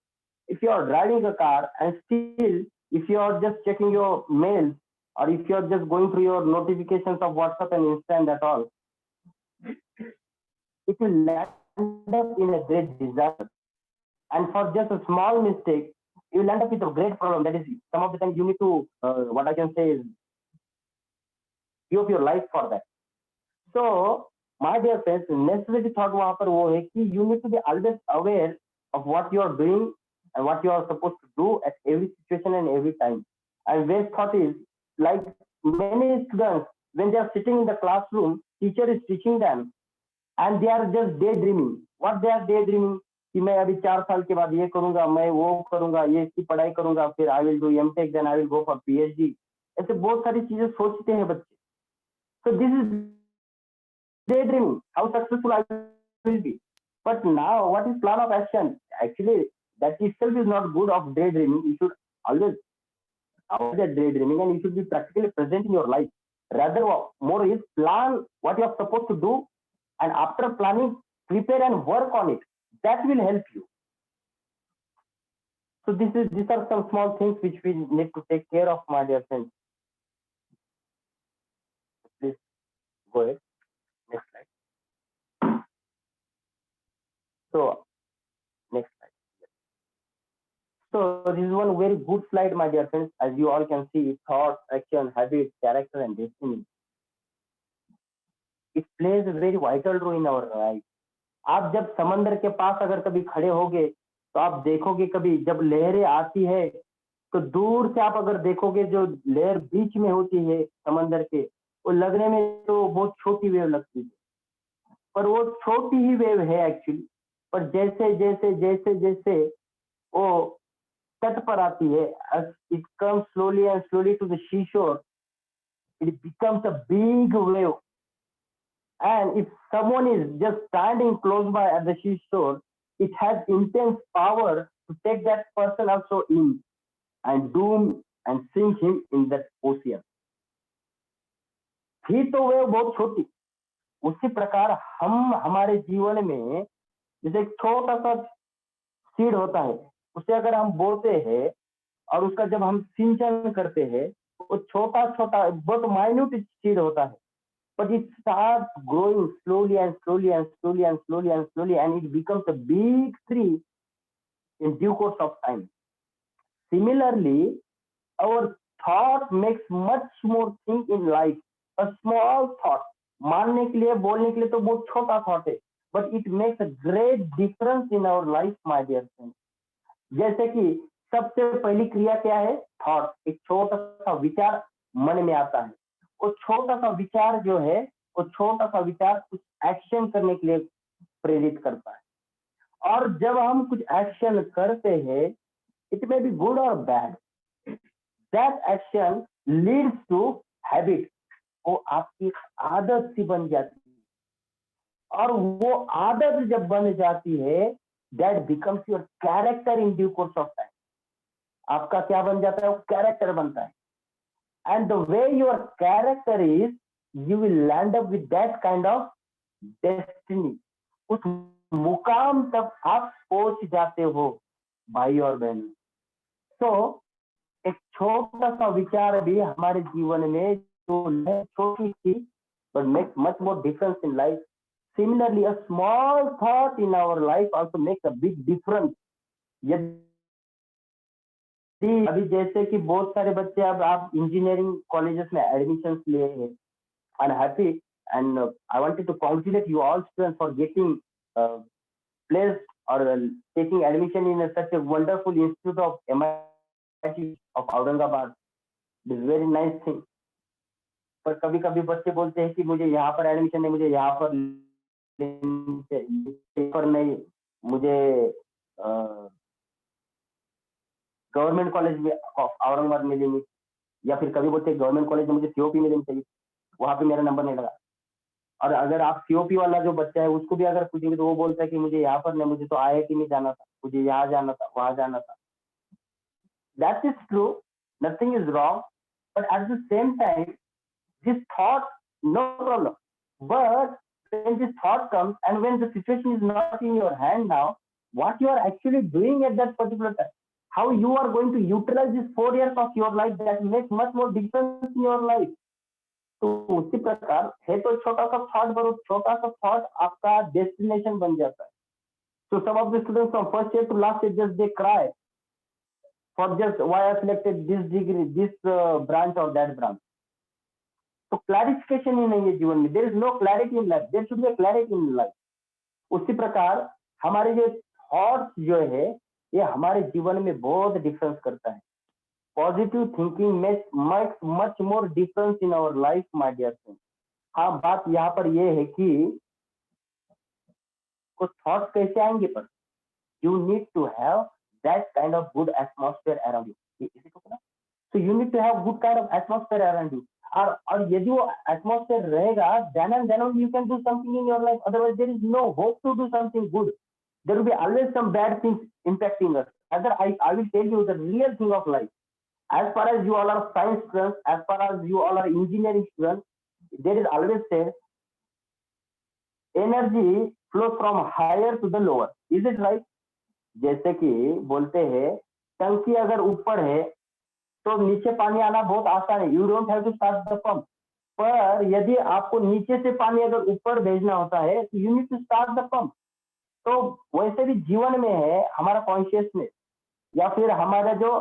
[SPEAKER 3] If you are driving a car and still, if you are just checking your mails or if you are just going through your notifications of WhatsApp and Insta and that all, it will land up in a great disaster. And for just a small mistake, you will end up with a great problem. That is, some of the time you need to, what I can say is, give up your life for that. So, my dear friends, necessary thought वहाँ पर वो है कि you need to be always aware of what you are doing and what you are supposed to do at every situation and every time. And best thought is, like many students, when they are sitting in the classroom, teacher is teaching them and they are just daydreaming. What they are daydreaming? कि मैं अभी 4 साल के बाद ये करूंगा, मैं वो करूंगा, ये इसकी पढ़ाई करूंगा, फिर I will do M.Tech, then I will go for PhD. ऐसे बहुत सारी चीजें सोचते हैं बच्चे. So this is daydreaming, how successful I will be. But now, what is plan of action? Actually, that itself is not good of daydreaming. You should always avoid that daydreaming and you should be practically present in your life. Rather, more is plan what you are supposed to do, and after planning, prepare and work on it. That will help you. So these are some small things which we need to take care of, my dear friends. Please go ahead. Next slide. So next slide. So this is one very good slide, my dear friends. As you all can see, thoughts, action, habits, character, and destiny. It plays a very vital role in our life. आप जब समंदर के पास अगर कभी खड़े होगे तो आप देखोगे कभी जब लहरें आती है तो दूर से आप अगर देखोगे जो लेयर बीच में होती है समंदर के, वो लगने में तो बहुत छोटी वेव लगती है, पर वो छोटी ही वेव है एक्चुअली। पर जैसे जैसे जैसे जैसे वो तट पर आती है, it comes slowly and slowly to the sea shore, it becomes a big wave. And if someone is just standing close by at the seashore, it has intense power to take that person also in and doom and sink him in that ocean. थी तो वे बहुत छोटी, उसी प्रकार हम हमारे जीवन में जैसे एक छोटा सा सीड होता है, उसे अगर हम बोते हैं और उसका जब हम सिंचन करते हैं, वो छोटा छोटा बहुत माइन्यूट सीड होता है, but it starts growing slowly and slowly and slowly and slowly and slowly, and it becomes a big tree in due course of time. Similarly, our thought makes much more thing in life. A small thought, मानने के लिए बोलने के लिए तो बहुत छोटा thought है, but it makes a great difference in our life, my dear friends. जैसे कि सबसे पहली क्रिया क्या है? थॉट। एक छोटा सा विचार मन में आता है, वो छोटा सा विचार जो है, वो छोटा सा विचार कुछ एक्शन करने के लिए प्रेरित करता है। और जब हम कुछ एक्शन करते हैं, इट मे बी गुड और bad, that action leads to habit. वो आपकी आदत सी बन जाती है, और वो आदत जब बन जाती है, that becomes your character in due course of time. आपका क्या बन जाता है? वो कैरेक्टर बनता है। And the way your character is, you will land up with that kind of destiny. उस मुकाम तक आप पहुंच जाते हो भाई और बहन। तो एक छोटा सा विचार भी हमारे जीवन में जो छोटी सी but makes much more difference in life. Similarly, a small thought in our life also makes a big difference. अभी जैसे कि बहुत सारे बच्चे, अब आप इंजीनियरिंग कॉलेजेस में एडमिशन लिए हैं, I am happy and I wanted to congratulate you all students for getting placed और taking admission in such a wonderful institute of MIT of Aurangabad. It is very nice thing. पर कभी कभी बच्चे बोलते हैं कि मुझे यहाँ पर एडमिशन नहीं, मुझे यहाँ पर नहीं, मुझे गवर्नमेंट कॉलेज में औरंगाबाद में लेनी, या फिर कभी बोलते गवर्नमेंट कॉलेज में मुझे COP में लेनी चाहिए, वहां पे मेरा नंबर नहीं लगा। और अगर आप COP वाला जो बच्चा है उसको भी अगर पूछेंगे तो वो बोलता है कि मुझे यहाँ पर नहीं, मुझे तो IIT में जाना था, मुझे यहाँ जाना था, वहां जाना था। That is true, nothing is wrong, but at the same time this thought, no problem, but when this thought comes and when the situation is not in your hand now, what you are actually doing at that particular time, how you are going to utilize these 4 years of your life, that makes much more difference in your life. तो उसी प्रकार है तो छोटा सा thought, पर छोटा सा थॉट आपका डेस्टिनेशन बन जाता है। So some of the students from first year to last year just they cry for just why I selected this degree, this branch or that branch. तो क्लैरिफिकेशन ही नहीं है जीवन में। There is no clarity in life, there should be clarity in life. उसी प्रकार हमारे जो थॉट्स जो है, ये हमारे जीवन में बहुत डिफरेंस करता है। Positive thinking makes much more difference in our life, my dear friend. हाँ, बात यहाँ पर ये है कि कुछ थॉट्स कैसे आएंगे, पर you need to have that kind of good atmosphere around you. So you need to have good kind of atmosphere around you. और यदि वो एटमॉस्फेयर रहेगा, then only you can do something in your life. Otherwise, there is no hope to do something good. There will be always some bad things impacting us. I will tell you the real thing of life. As far as you all are science students, as far as you all are engineering students, there is always said energy flows from higher to the lower. Is it right? जैसे कि बोलते हैं टंकी अगर ऊपर है तो नीचे पानी आना बहुत आसान है, you don't have to start the pump. पर यदि आपको नीचे से पानी अगर ऊपर भेजना होता है तो you need to start the pump. तो वैसे भी जीवन में है, हमारा कॉन्शियसनेस या फिर हमारा जो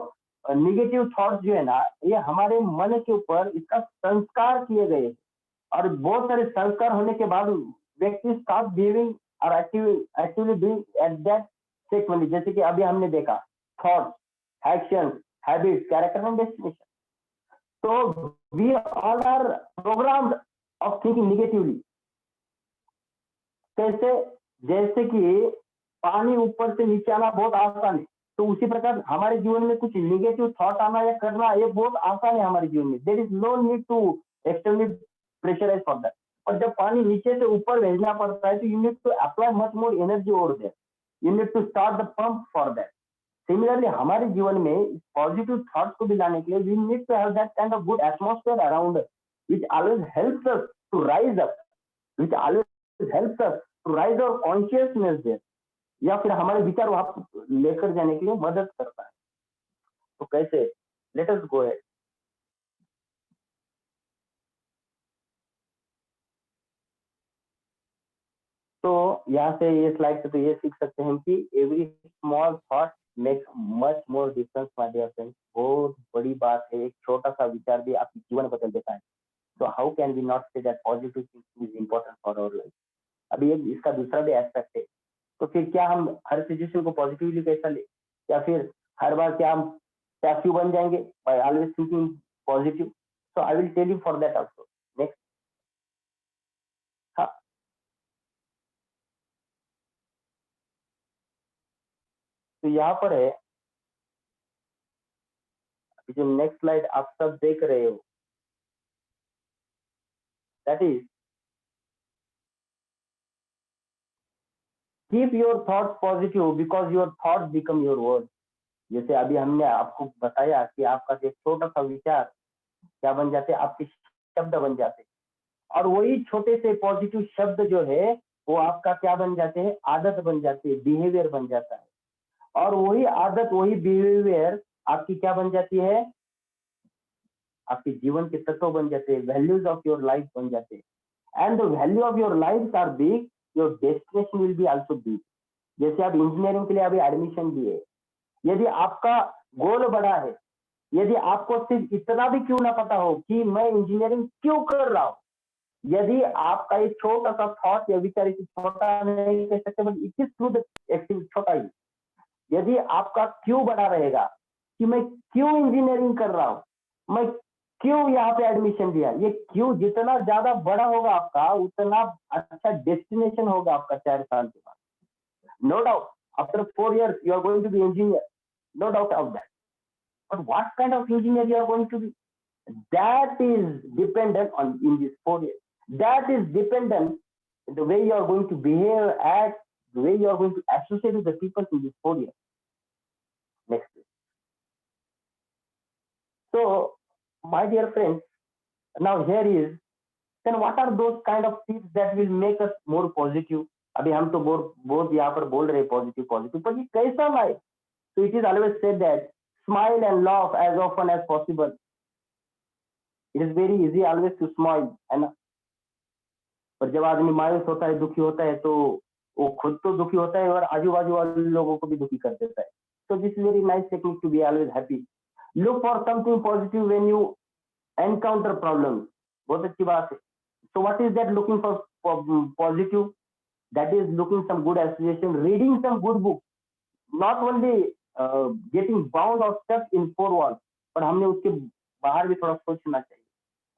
[SPEAKER 3] निगेटिव थॉट्स जो है ना, ये हमारे मन के ऊपर इसका संस्कार किए गए, और बहुत सारे संस्कार होने के बाद व्यक्ति स्टार्ट बिहेविंग और actively doing at that set. जैसे कि अभी हमने देखा thoughts, action habits, character and destination. So we all are programmed of thinking negatively. कैसे? जैसे कि पानी ऊपर से नीचे आना बहुत आसान है, तो उसी प्रकार हमारे जीवन में कुछ नेगेटिव थॉट आना या करना ये बहुत आसान है हमारे जीवन में. There is no need to externally pressurise for that. और जब पानी नीचे से ऊपर भेजना पड़ता है तो you need to apply much more energy over there. You need to start the pump for that. Similarly हमारे जीवन में पॉजिटिव थॉट्स को भी लाने के लिए we need to have that kind of good atmosphere around us which always helps us to rise up, which always helps us to rise our consciousness there, या फिर हमारे विचार वहां लेकर जाने के लिए मदद करता है. तो कैसे? Let us go ahead. तो यहाँ से ये स्लाइड से तो ये सीख सकते हैं कि every small thought makes much more difference my dear friends. बहुत बड़ी बात है, एक छोटा सा विचार भी आपकी जीवन बदल देता है. तो how can we not say that positive thinking is important for our life. अभी एक इसका दूसरा भी एस्पेक्ट है. तो फिर क्या हम हर सिचुएशन को पॉजिटिवली कैसा ले, या फिर हर बार क्या हम पैसिव बन जाएंगे by always thinking positive. So I will tell you for that also. Next. हाँ, तो यहाँ पर है जो नेक्स्ट स्लाइड आप सब देख रहे हो, that is keep your thoughts positive because your thoughts become your word. जैसे अभी हमने आपको बताया कि आपका एक छोटा सा विचार क्या बन जाते हैं, आपके शब्द बन जाते हैं, और वही छोटे से पॉजिटिव शब्द जो है वो आपका क्या बन जाते हैं, आदत बन जाती है, बिहेवियर बन जाता है. और वही आदत वही बिहेवियर आपकी क्या बन जाती है, आपके जीवन के तत्व बन जाते हैं, वैल्यूज ऑफ योर लाइफ बन जाते हैं. And the value of your life are big, your destination will be also big. जैसे आप इंजीनियरिंग के लिए अभी एडमिशन लिए, यदि आपका गोल बड़ा है, यदि आपको सिर्फ इतना भी क्यों ना पता हो कि मैं इंजीनियरिंग क्यों कर रहा हूं, यदि आपका एक छोटा सा थॉट या विचार, इसे छोटा नहीं कह सकते but it is through the active छोटा ही, यदि आपका क्यों बड़ा रहेगा कि मैं क्यों इंजीनियरिंग कर रहा हूं, मैं क्यों यहाँ पे एडमिशन लिया, ये क्यों जितना ज्यादा बड़ा होगा आपका उतना अच्छा डेस्टिनेशन होगा आपका 4 साल के बाद. No doubt after 4 years you are going to be engineer, no doubt of that. But what kind of engineer you are going to be, that is dependent on in this 4 years. That is dependent on the way you are going to behave, act, the way you are going to associate with the people in this 4 years. Next. So, my dear friends, now here is, then what are those kind of tips that will make us more positive? अभी हम तो बहुत यहाँ पर बोल रहे positive positive, पर ये कैसा life? So it is always said that smile and laugh as often as possible. It is very easy always to smile, है ना? पर जब आदमी मायूस होता है, दुखी होता है, तो वो खुद तो दुखी होता है और आजू बाजू वाले लोगों को भी दुखी कर देता है. So this is very nice technique to be always happy. Look for something positive when you encounter problems. बहुत अच्छी बात है. So what is that looking for positive? That is looking some good association, reading some good books, not only getting bound or stuck in 4 walls, पर हमने उसके बाहर भी थोड़ा सोचना चाहिए.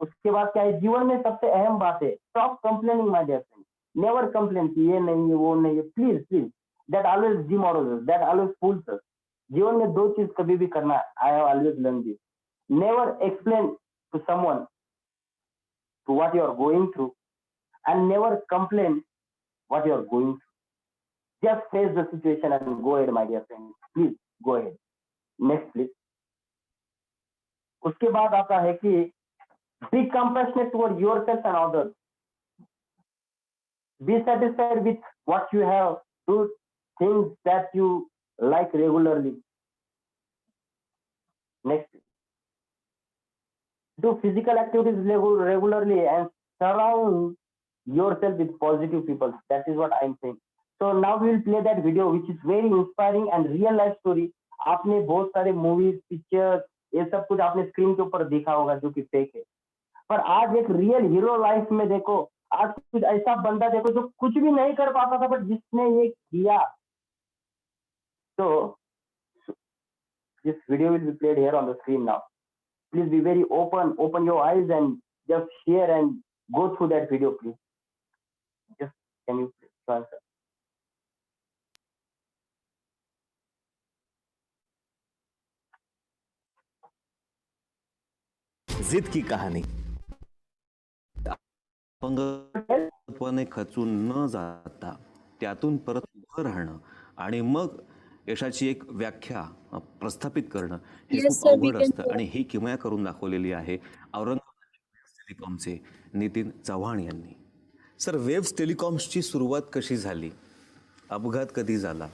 [SPEAKER 3] उसके बाद क्या है, जीवन में सबसे अहम बात है, stop complaining my dear friend. Never complain कि ये नहीं है वो नहीं है, please please. That always demoralises, that always fools us. जीवन में 2 चीज कभी भी करना, I have always learn this. Never explain to someone to what you are going through, and never complain what you are going through. Just face the situation and go ahead, my dear friend. Please go ahead. Next, please. उसके बाद आता है कि be compassionate toward yourself and others. Be satisfied with what you have. Do things that you like regularly. Next. Do physical activities regularly and surround yourself with positive people. That is what I am saying. So now we will play that video which is very inspiring and real life story. आपने बहुत सारे movies, picture, ये सब कुछ आपने screen के ऊपर देखा होगा जो कि फेक है, पर आज एक रियल हीरो लाइफ में देखो, आज कुछ ऐसा बंदा देखो जो कुछ भी नहीं कर पाता था बट जिसने ये किया. तो This video will be played here on the screen now. Please be very open your eyes and just share and go through that video, please. Just can you please answer?
[SPEAKER 5] जिद की कहाणी अपंगत्वाने खचून न जाता त्यातून परत उभं राहणं आणि मग यशाची एक व्याख्या प्रस्थापित करणं हे खूप अवघड असतं आणि ही किमया करून दाखवलेली आहे औरंगाबाद टेलिकॉमचे नितीन चव्हाण यांनी. सर, वेव्स टेलिकॉम्सची सुरुवात कशी झाली, अपघात कधी झाला,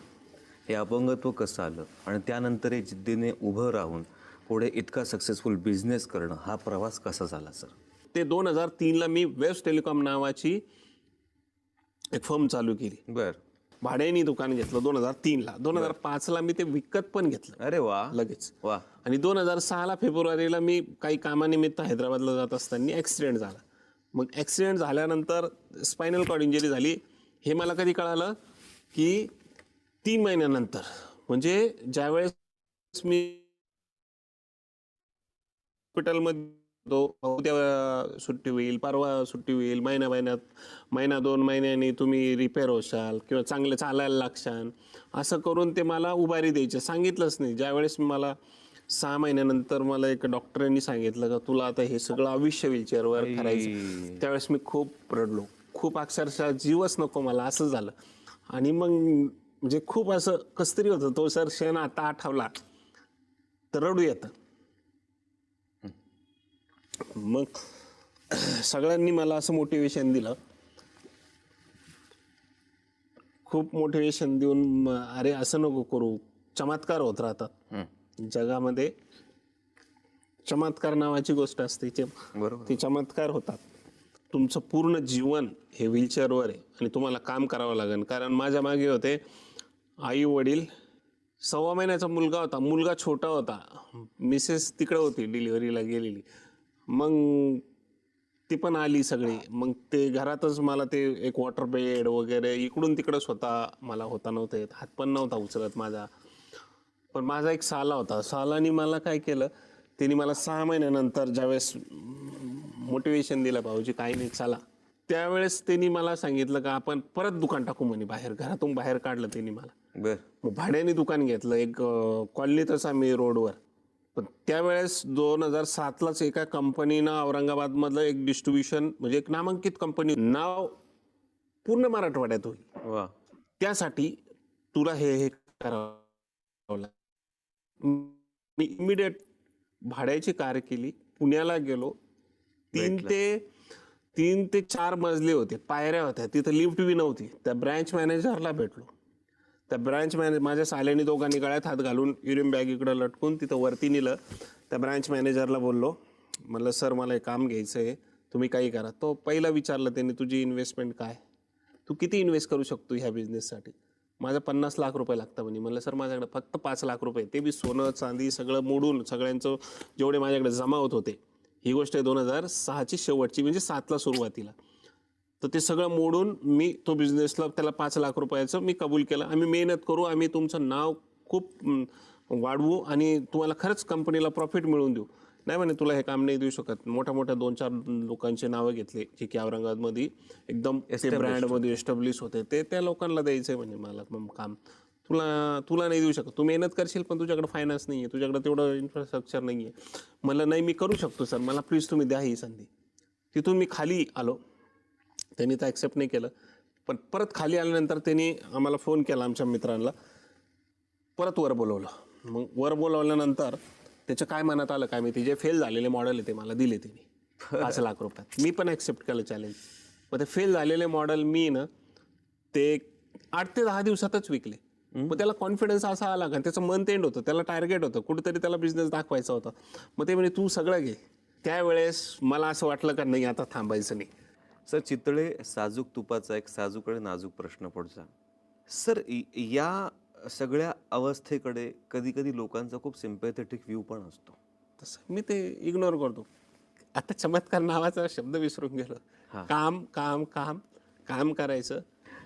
[SPEAKER 5] हे अपंगत्व कसं आलं आणि त्यानंतर हे जिद्दीने उभं राहून पुढे इतका सक्सेसफुल बिझनेस करणं, हा प्रवास कसा झाला सर?
[SPEAKER 7] ते 2003ला मी वेव्स टेलिकॉम नावाची एक फर्म चालू केली.
[SPEAKER 5] बर.
[SPEAKER 7] भाड्याने दुकान घेतलं 2003ला. 2005ला मी ते विकत पण घेतलं.
[SPEAKER 5] अरे वा,
[SPEAKER 7] लगेच.
[SPEAKER 5] वा.
[SPEAKER 7] आणि 2006ला फेब्रुवारीला मी काही कामानिमित्त हैदराबादला जात असताना ॲक्सिडेंट झाला. मग ॲक्सिडेंट झाल्यानंतर स्पायनल कॉर्ड इंजरी झाली. हे मला कधी कळालं की 3 महिन्यानंतर, म्हणजे ज्यावेळेस मी हॉस्पिटलमध्ये उद्या सुट्टी होईल, परवा सुट्टी होईल, महिना 2 महिन्यांनी तुम्ही रिपेअर होशाल किंवा चांगलं चालायला लागशाल, असं करून ते मला उभारी द्यायचे. सांगितलंच नाही. ज्यावेळेस मला 6 महिन्यानंतर मला एक डॉक्टरांनी सांगितलं का तुला आता हे सगळं आयुष्य व्हीलचेअरवर करायचं, त्यावेळेस मी खूप रडलो. खूप अक्षरशः जीवच नको मला असं झालं. आणि मग म्हणजे खूप असं कसतरी होतं. तो सर क्षण आता आठवला तर रडू येतं. मग सगळ्यांनी मला असं मोटिवेशन दिलं, खूप मोटिवेशन देऊन अरे असं नको करू, चमत्कार होत राहतात जगामध्ये. चमत्कार नावाची गोष्ट असते, ते चमत्कार होतात. तुमचं पूर्ण जीवन हे व्हीलचेअरवर आहे आणि तुम्हाला काम करावं लागेल. कारण माझ्या मागे होते आई वडील, 1.25 महिन्याचा मुलगा होता, मुलगा छोटा होता, मिसेस तिकडे होती डिलिव्हरीला गेलेली. मग ती पण आली सगळी. मग ते घरातच मला ते एक वॉटर बेड वगैरे इकडून तिकडंच होता. मला होता नव्हतं येत, हात पण नव्हता उचलत माझा. पण माझा एक साला होता. सालानी मला काय केलं, त्यांनी मला 6 महिन्यानंतर ज्यावेळेस मोटिवेशन दिलं, भाऊजी काही नाही चला, त्यावेळेस त्यांनी मला सांगितलं का आपण परत दुकान टाकू म्हणे बाहेर. घरातून बाहेर काढलं त्यांनी मला. मग भाड्याने दुकान घेतलं एक कॉलनीतच आम्ही रोडवर. पण त्यावेळेस 2007लाच एका कंपनीनं औरंगाबादमधलं एक डिस्ट्रीब्युशन म्हणजे एक नामांकित कंपनी, नाव पूर्ण मराठवाड्यात होईल, त्यासाठी तुला हे करावं लागलं. मी इमिडिएट भाड्याची कार केली, पुण्याला गेलो. 3 ते 4 मजले होते, पायऱ्या होत्या, तिथं लिफ्ट बी नव्हती. त्या ब्रँच मॅनेजरला भेटलो. त्या ब्रँच माझ्या साल्याने दोघांनी गळ्यात हात घालून युरिन बॅग इकडं लटकून तिथं वरती नेलं. त्या ब्रँच मॅनेजरला बोललो, म्हणलं सर मला हे काम घ्यायचं आहे, तुम्ही काही करा. तो पहिला विचारलं त्यांनी, तुझी इन्व्हेस्टमेंट काय, तू किती इन्व्हेस्ट करू शकतो ह्या बिझनेससाठी. माझं 50 लाख रुपये लागतं म्हणे. म्हणलं सर माझ्याकडे फक्त 5 लाख रुपये, ते बी सोनं चांदी सगळं मोडून, सगळ्यांचं जेवढे माझ्याकडे जमा होत होते. ही गोष्ट आहे 2006ची शेवटची, म्हणजे 7ला सुरुवातीला. तर ते सगळं मोडून मी तो बिझनेसला त्याला 5 लाख रुपयाचं मी कबूल केलं. आम्ही मेहनत करू, आम्ही तुमचं नाव खूप वाढवू आणि तुम्हाला खरंच कंपनीला प्रॉफिट मिळवून देऊ. नाही म्हणे तुला हे काम नाही देऊ शकत. मोठ्या 2-4 लोकांचे नावं घेतले जे की औरंगाबादमध्ये एकदम ब्रँडमध्ये एस्टॅब्लिश होते. ते त्या लोकांना द्यायचं आहे म्हणे मला मग काम. तुला नाही देऊ शकत, तू मेहनत करशील पण तुझ्याकडे फायनान्स नाही आहे, तुझ्याकडे तेवढं इन्फ्रास्ट्रक्चर नाही आहे. मला नाही, मी करू शकतो सर, मला प्लीज तुम्ही द्या ही संधी. तिथून मी खाली आलो. त्यांनी तर ॲक्सेप्ट नाही केलं. पण परत खाली आल्यानंतर त्यांनी आम्हाला फोन केला, आमच्या मित्रांना, परत वर बोलवलं. मग वर बोलवल्यानंतर त्याचं काय मनात आलं काय माहिती, जे फेल झालेले मॉडेल आहे ते मला दिले त्यांनी 5 लाख रुपयात. मी पण ॲक्सेप्ट केलं चॅलेंज. मग ते फेल झालेले मॉडेल मी ना ते 8 ते 10 दिवसातच विकले. मग त्याला कॉन्फिडन्स असा आला का, त्याचं मंथ एंड होतं, त्याला टार्गेट होतं, कुठेतरी त्याला बिझनेस दाखवायचा होता. मग ते म्हणजे तू सगळं घे. त्यावेळेस मला असं वाटलं का नाही आता थांबायचं नाही.
[SPEAKER 5] सर, चितळे साजूक तुपाचा एक साजूक आणि नाजूक प्रश्न पडचा. सर, या सगळ्या अवस्थेकडे कधी कधी लोकांचा खूप सिम्पॅथेटिक व्ह्यू पण असतो.
[SPEAKER 7] तसं मी ते इग्नोर करतो. आता चमत्कार नावाचा शब्द विसरून गेलो. काम काम काम काम करायचं.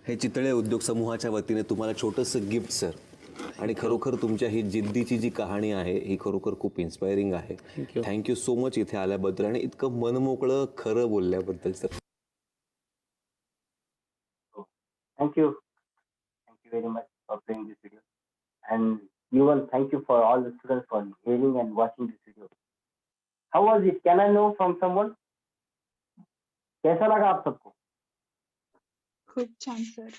[SPEAKER 5] हे चितळे उद्योग समूहाच्या वतीने तुम्हाला छोटंसं गिफ्ट सर. आणि खरोखर तुमच्या ही जिद्दीची जी कहाणी आहे ही खरोखर खूप इन्स्पायरिंग आहे.
[SPEAKER 7] थँक्यू.
[SPEAKER 5] थँक्यू सो मच इथे आल्याबद्दल आणि इतकं मनमोकळं खरं बोलल्याबद्दल sir.
[SPEAKER 3] Thank you. Thank you very much for playing this video. And Yuval, thank you for all the students for hearing and watching this video. How was it? Can I know from someone? कैसा लगा आप सबको?
[SPEAKER 6] खूप छान sir.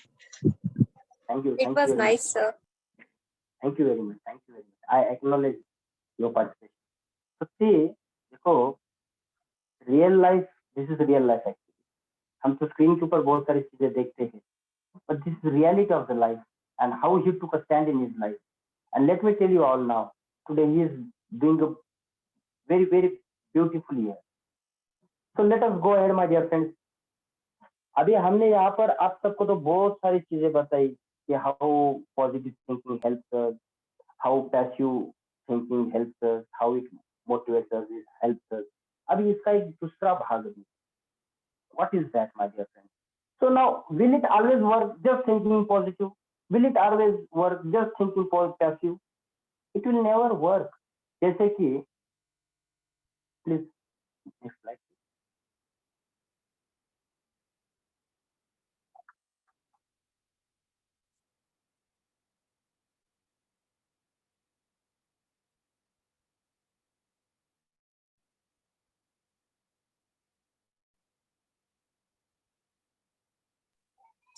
[SPEAKER 3] Thank you.
[SPEAKER 6] It
[SPEAKER 3] Thank
[SPEAKER 6] was
[SPEAKER 3] you very
[SPEAKER 6] nice,
[SPEAKER 3] much.
[SPEAKER 6] sir.
[SPEAKER 3] Thank you very much. Thank you very much. I acknowledge your participation. So see, देखो, real life, this is real life actually. हम तो screen के ऊपर बहुत सारी चीजें देखते हैं, but this is reality of the life and how he took a stand in his life. And let me tell you all now, today he is doing a very, very beautiful year. So let us go ahead, my dear friends. अभी हमने यहाँ पर आप सबको तो बहुत सारी चीजें बताई कि how positive thinking helps us, how passive thinking helps us, how it motivates us, it helps us. अभी इसका एक दूसरा भाग भी. What is that, my dear friends? So now, will it always work just thinking positive? Will it always work just thinking passive? It will never work. जैसे कि, please, next slide.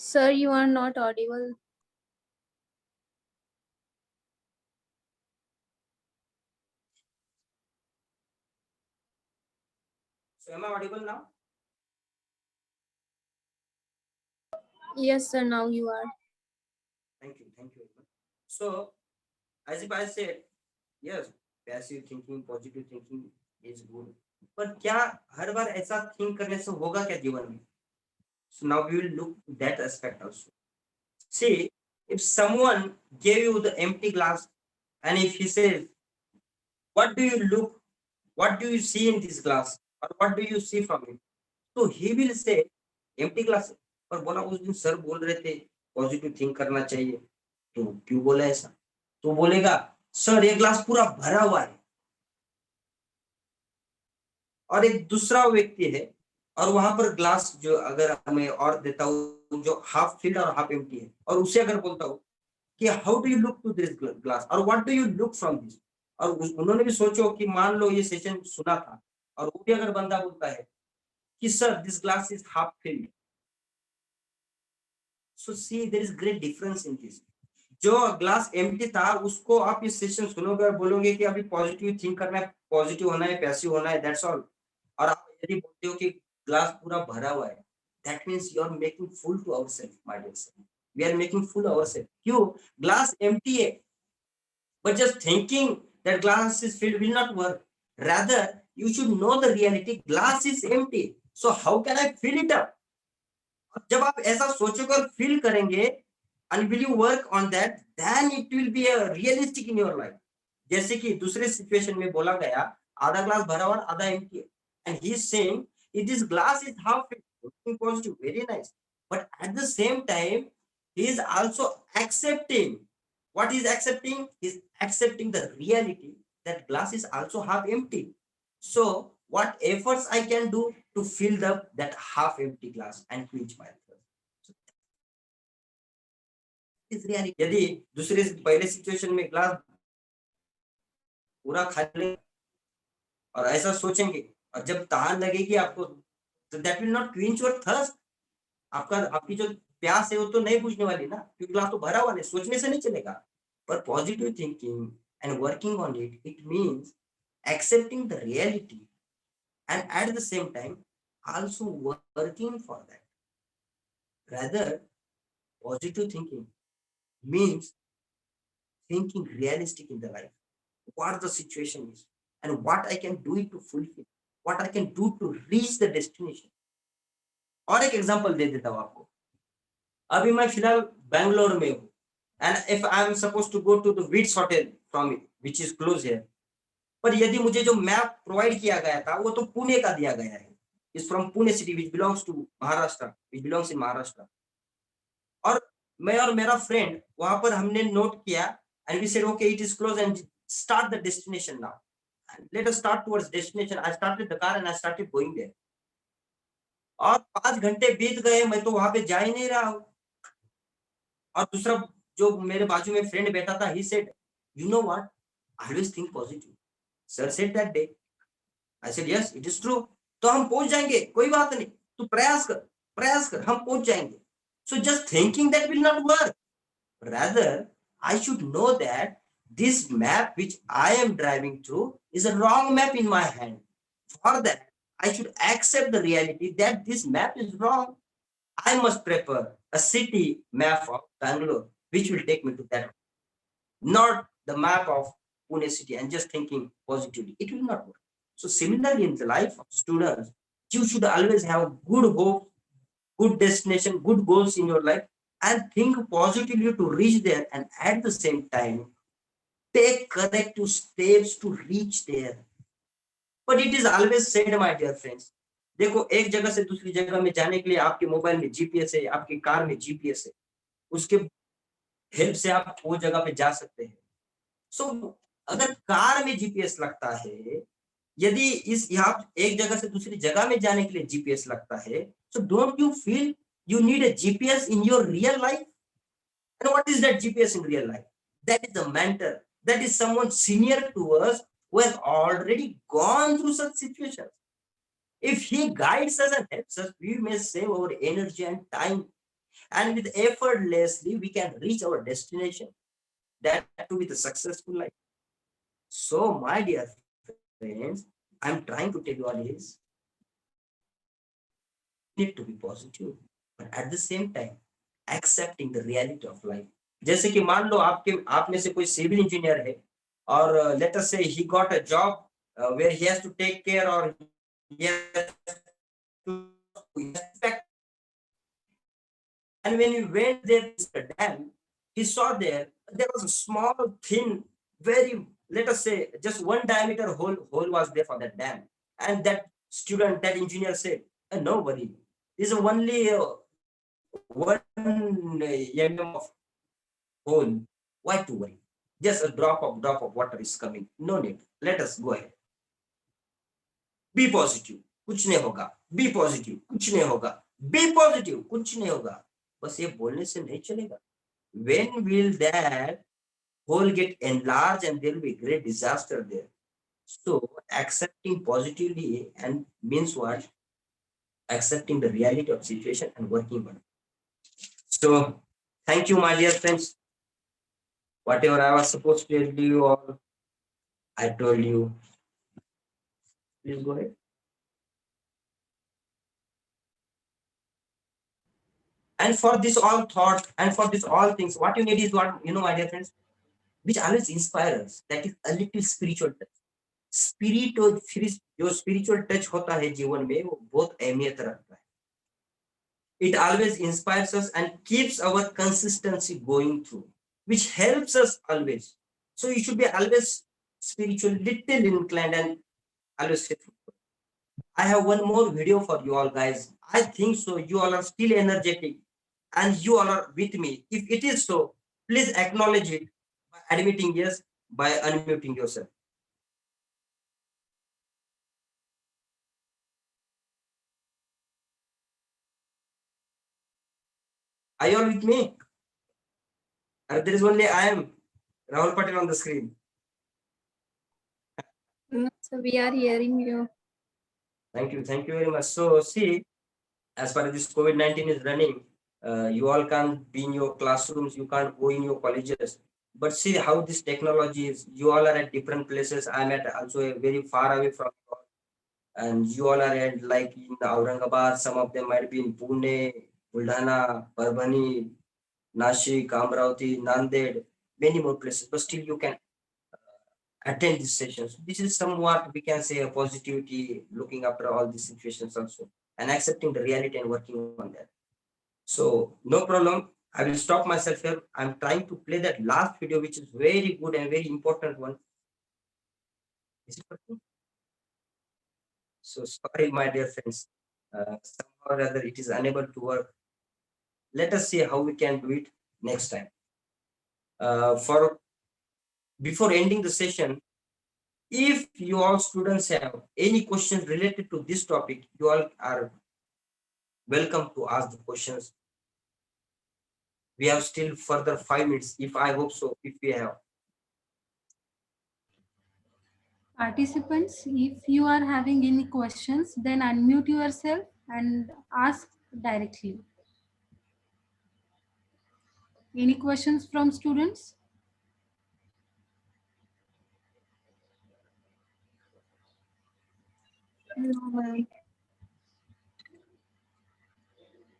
[SPEAKER 6] Sir, you are not audible.
[SPEAKER 1] So am I audible now?
[SPEAKER 6] Yes, sir, now you are.
[SPEAKER 1] Thank you. Thank you very much. So, as if I said, yes, passive thinking, positive thinking is good. पर क्या हर बार ऐसा think करने से होगा क्या जीवन में? So now we will look that aspect also. See, if someone gave you the empty glass and if he says, what do you look, what do you see in this glass or what do you see from it? So he will say, empty glass. पर बोला उस दिन sir बोल रहे थे positive think करना चाहिए, तो क्यों बोला ऐसा? तो बोलेगा सर ये ग्लास पूरा भरा हुआ है और एक दूसरा व्यक्ति है और वहां पर ग्लास जो अगर हमें और देता हूँ जो हाफ फिल्ड और हाफ एम्प्टी है और उसे अगर बोलता हूँ कि how do you look to this glass और what do you look from this, और उन्होंने भी सोचो कि मान लो ये सेशन सुना था और वो भी अगर बंदा बोलता है कि sir this glass is half filled, so see there is great difference in this. जो ग्लास एम्प्टी था उसको आप इस सेशन सुनोगे और बोलोगे कि अभी पॉजिटिव थिंक करना है, पॉजिटिव होना है, पैसिव होना है, दैट्स ऑल. और आप यदि बोलते हो कि ग्लास पूरा भरा हुआ है, that means you are making full to ourselves, my dear sir. We are making full ourselves. क्यों? ग्लास एम्प्टी है, but just thinking that glass is filled will not work. Rather, you should know the reality. Glass is empty. So how can I fill it up? जब आप ऐसा सोचोगे और feel करेंगे and will you work on that, then it will be a realistic in your life. जैसे कि दूसरे situation में बोला गया आधा ग्लास भरा हुआ आधा एम्प्टी है, and he is saying this glass is half filled, positive, very nice, but at the same time he is also accepting. What is accepting? Is accepting the reality that glass is also half empty. So what efforts I can do to fill that half empty glass and quench my thirst. So is reality. यदि दूसरे पहले situation में glass पूरा खाली और ऐसा सोचेंगे और जब तहान लगेगी आपको, तो that will not quench your thirst. आपकी जो प्यास है वो तो नहीं बुझने वाली ना, क्योंकि ग्लास तो भरा हुआ नहीं, सोचने से नहीं चलेगा. पर positive thinking and working on it, it means accepting the reality and at the same time also working for that. Rather, positive thinking means thinking realistic in the life, what the situation is and what I can do it to fulfill, what I can do to reach the destination. और एक example दे देता हूं आपको. अभी मैं फिलहाल बैंगलोर में हूं and if I am supposed to go to the Ritz hotel from it which is close here, पर यदि मुझे जो मैप प्रोवाइड किया गया था वो तो पुणे का दिया गया है, is from Pune city which belongs to Maharashtra, which belongs in Maharashtra. और मैं और मेरा फ्रेंड वहां पर हमने नोट किया and we said, okay, it is close, and start the destination now. And let us start towards destination. I started the car and I started going there. और 5 घंटे बीत गए, मैं तो वहां पे जा ही नहीं रहा हूँ। और दूसरा जो मेरे बाजू में फ्रेंड बैठा था, he said, you know what, always think positive. Sir said that day. I said, yes, it is true. तो हम पहुंच जाएंगे, कोई बात नहीं, तू प्रयास कर, हम पहुंच जाएंगे. So just thinking that will not work. Rather, I should know that this map which I am driving through is a wrong map in my hand. For that, I should accept the reality that this map is wrong. I must prefer a city map of Bangalore, which will take me to that, not the map of Pune city, and just thinking positively. It will not work. So similarly, in the life of students, you should always have good hope, good destination, good goals in your life, and think positively to reach there, and at the same time, take corrective steps to reach there. But it is always said, my dear friends, देखो, एक जगह से दूसरी जगह में जाने के लिए आपके मोबाइल में जीपीएस है, आपकी कार में जीपीएस है, उसके हेल्प से आप वो जगह पे जा सकते हैं. सो अगर कार में जीपीएस लगता है, यदि इस यहाँ एक जगह से दूसरी जगह में जाने के लिए जीपीएस लगता है, so don't you feel you need a GPS in your real life? And what is that GPS in real life? That is a mentor. That is someone senior to us who has already gone through such situations. If he guides us and helps us, we may save our energy and time, and with effortlessly we can reach our destination. That too with a successful life. So, my dear friends, I'm trying to tell you all is need to be positive, but at the same time, accepting the reality of life. जैसे कि मान लो आप में से कोई civil engineer है, और let us say he got a job where he has to take care, or he has to inspect. And when he went there to the dam, he saw there was a small, thin, very, let us say, just 1 diameter hole was there for that dam. And that student, that engineer said, no worry, this is only 1 mm of hole. Why to worry? Just a drop of water is coming. No need. Let us go ahead. Be positive. कुछ नहीं होगा. Be positive. कुछ नहीं होगा. Be positive. कुछ नहीं होगा. बस ये बोलने से नहीं चलेगा. When will that hole get enlarged and there will be great disaster there? So accepting positively and means what? Accepting the reality of situation and working on it. So thank you, my dear friends. Whatever I was supposed to tell you all, I told you. Please go ahead. And for this all thought and for this all things, what you need is what, my dear friends, which always inspires us. That is a little spiritual touch. जो spiritual touch होता है जीवन में, वो बहुत अहमियत रखता है. It always inspires us and keeps our consistency going through, which helps us always. So you should be always spiritual, little inclined, and always faithful. I have one more video for you all, guys. I think so. You all are still energetic and you all are with me. If it is so, please acknowledge it by admitting yes, by unmuting yourself. Are you all with me? There is only I am, Rahul Patel, on the screen.
[SPEAKER 6] So we are hearing you.
[SPEAKER 1] Thank you very much. So see, as far as this COVID-19 is running, you all can't be in your classrooms, you can't go in your colleges. But see how this technology is. You all are at different places. I'm at also very far away from you all. And you all are at like in Aurangabad. Some of them might be in Pune, Buldhana, Parbhani, Nashik, Amravati, Nanded, many more places. But still you can attend these sessions. This is somewhat we can say a positivity, looking after all these situations also, and accepting the reality and working on that. So no problem. I will stop myself here. I'm trying to play that last video, which is very good and very important one. Is it working? So sorry, my dear friends. Somehow or other it is unable to work. Let us see how we can do it next time. For before ending the session, if you all students have any questions related to this topic, you all are welcome to ask the questions. We have still further 5 minutes, if I hope so, if we have.
[SPEAKER 2] Participants, if you are having any questions, then unmute yourself and ask directly. Any questions from students?
[SPEAKER 6] No, ma'am.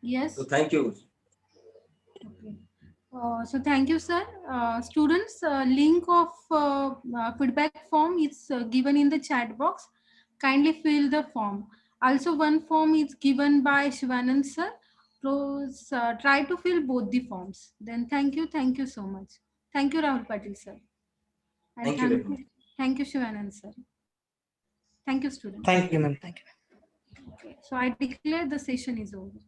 [SPEAKER 2] Yes.
[SPEAKER 1] So thank you.
[SPEAKER 2] Okay. So thank you, sir. Students, link of feedback form is given in the chat box. Kindly fill the form. Also, one form is given by Shivanand sir. So try to fill both the forms. Then thank you so much. Thank you, Rahul Patil sir. And
[SPEAKER 1] Thank you very much.
[SPEAKER 2] thank you, Shivanand sir. Thank you, students.
[SPEAKER 8] Thank you, ma'am. Thank you.
[SPEAKER 2] Okay. So I declare the session is over.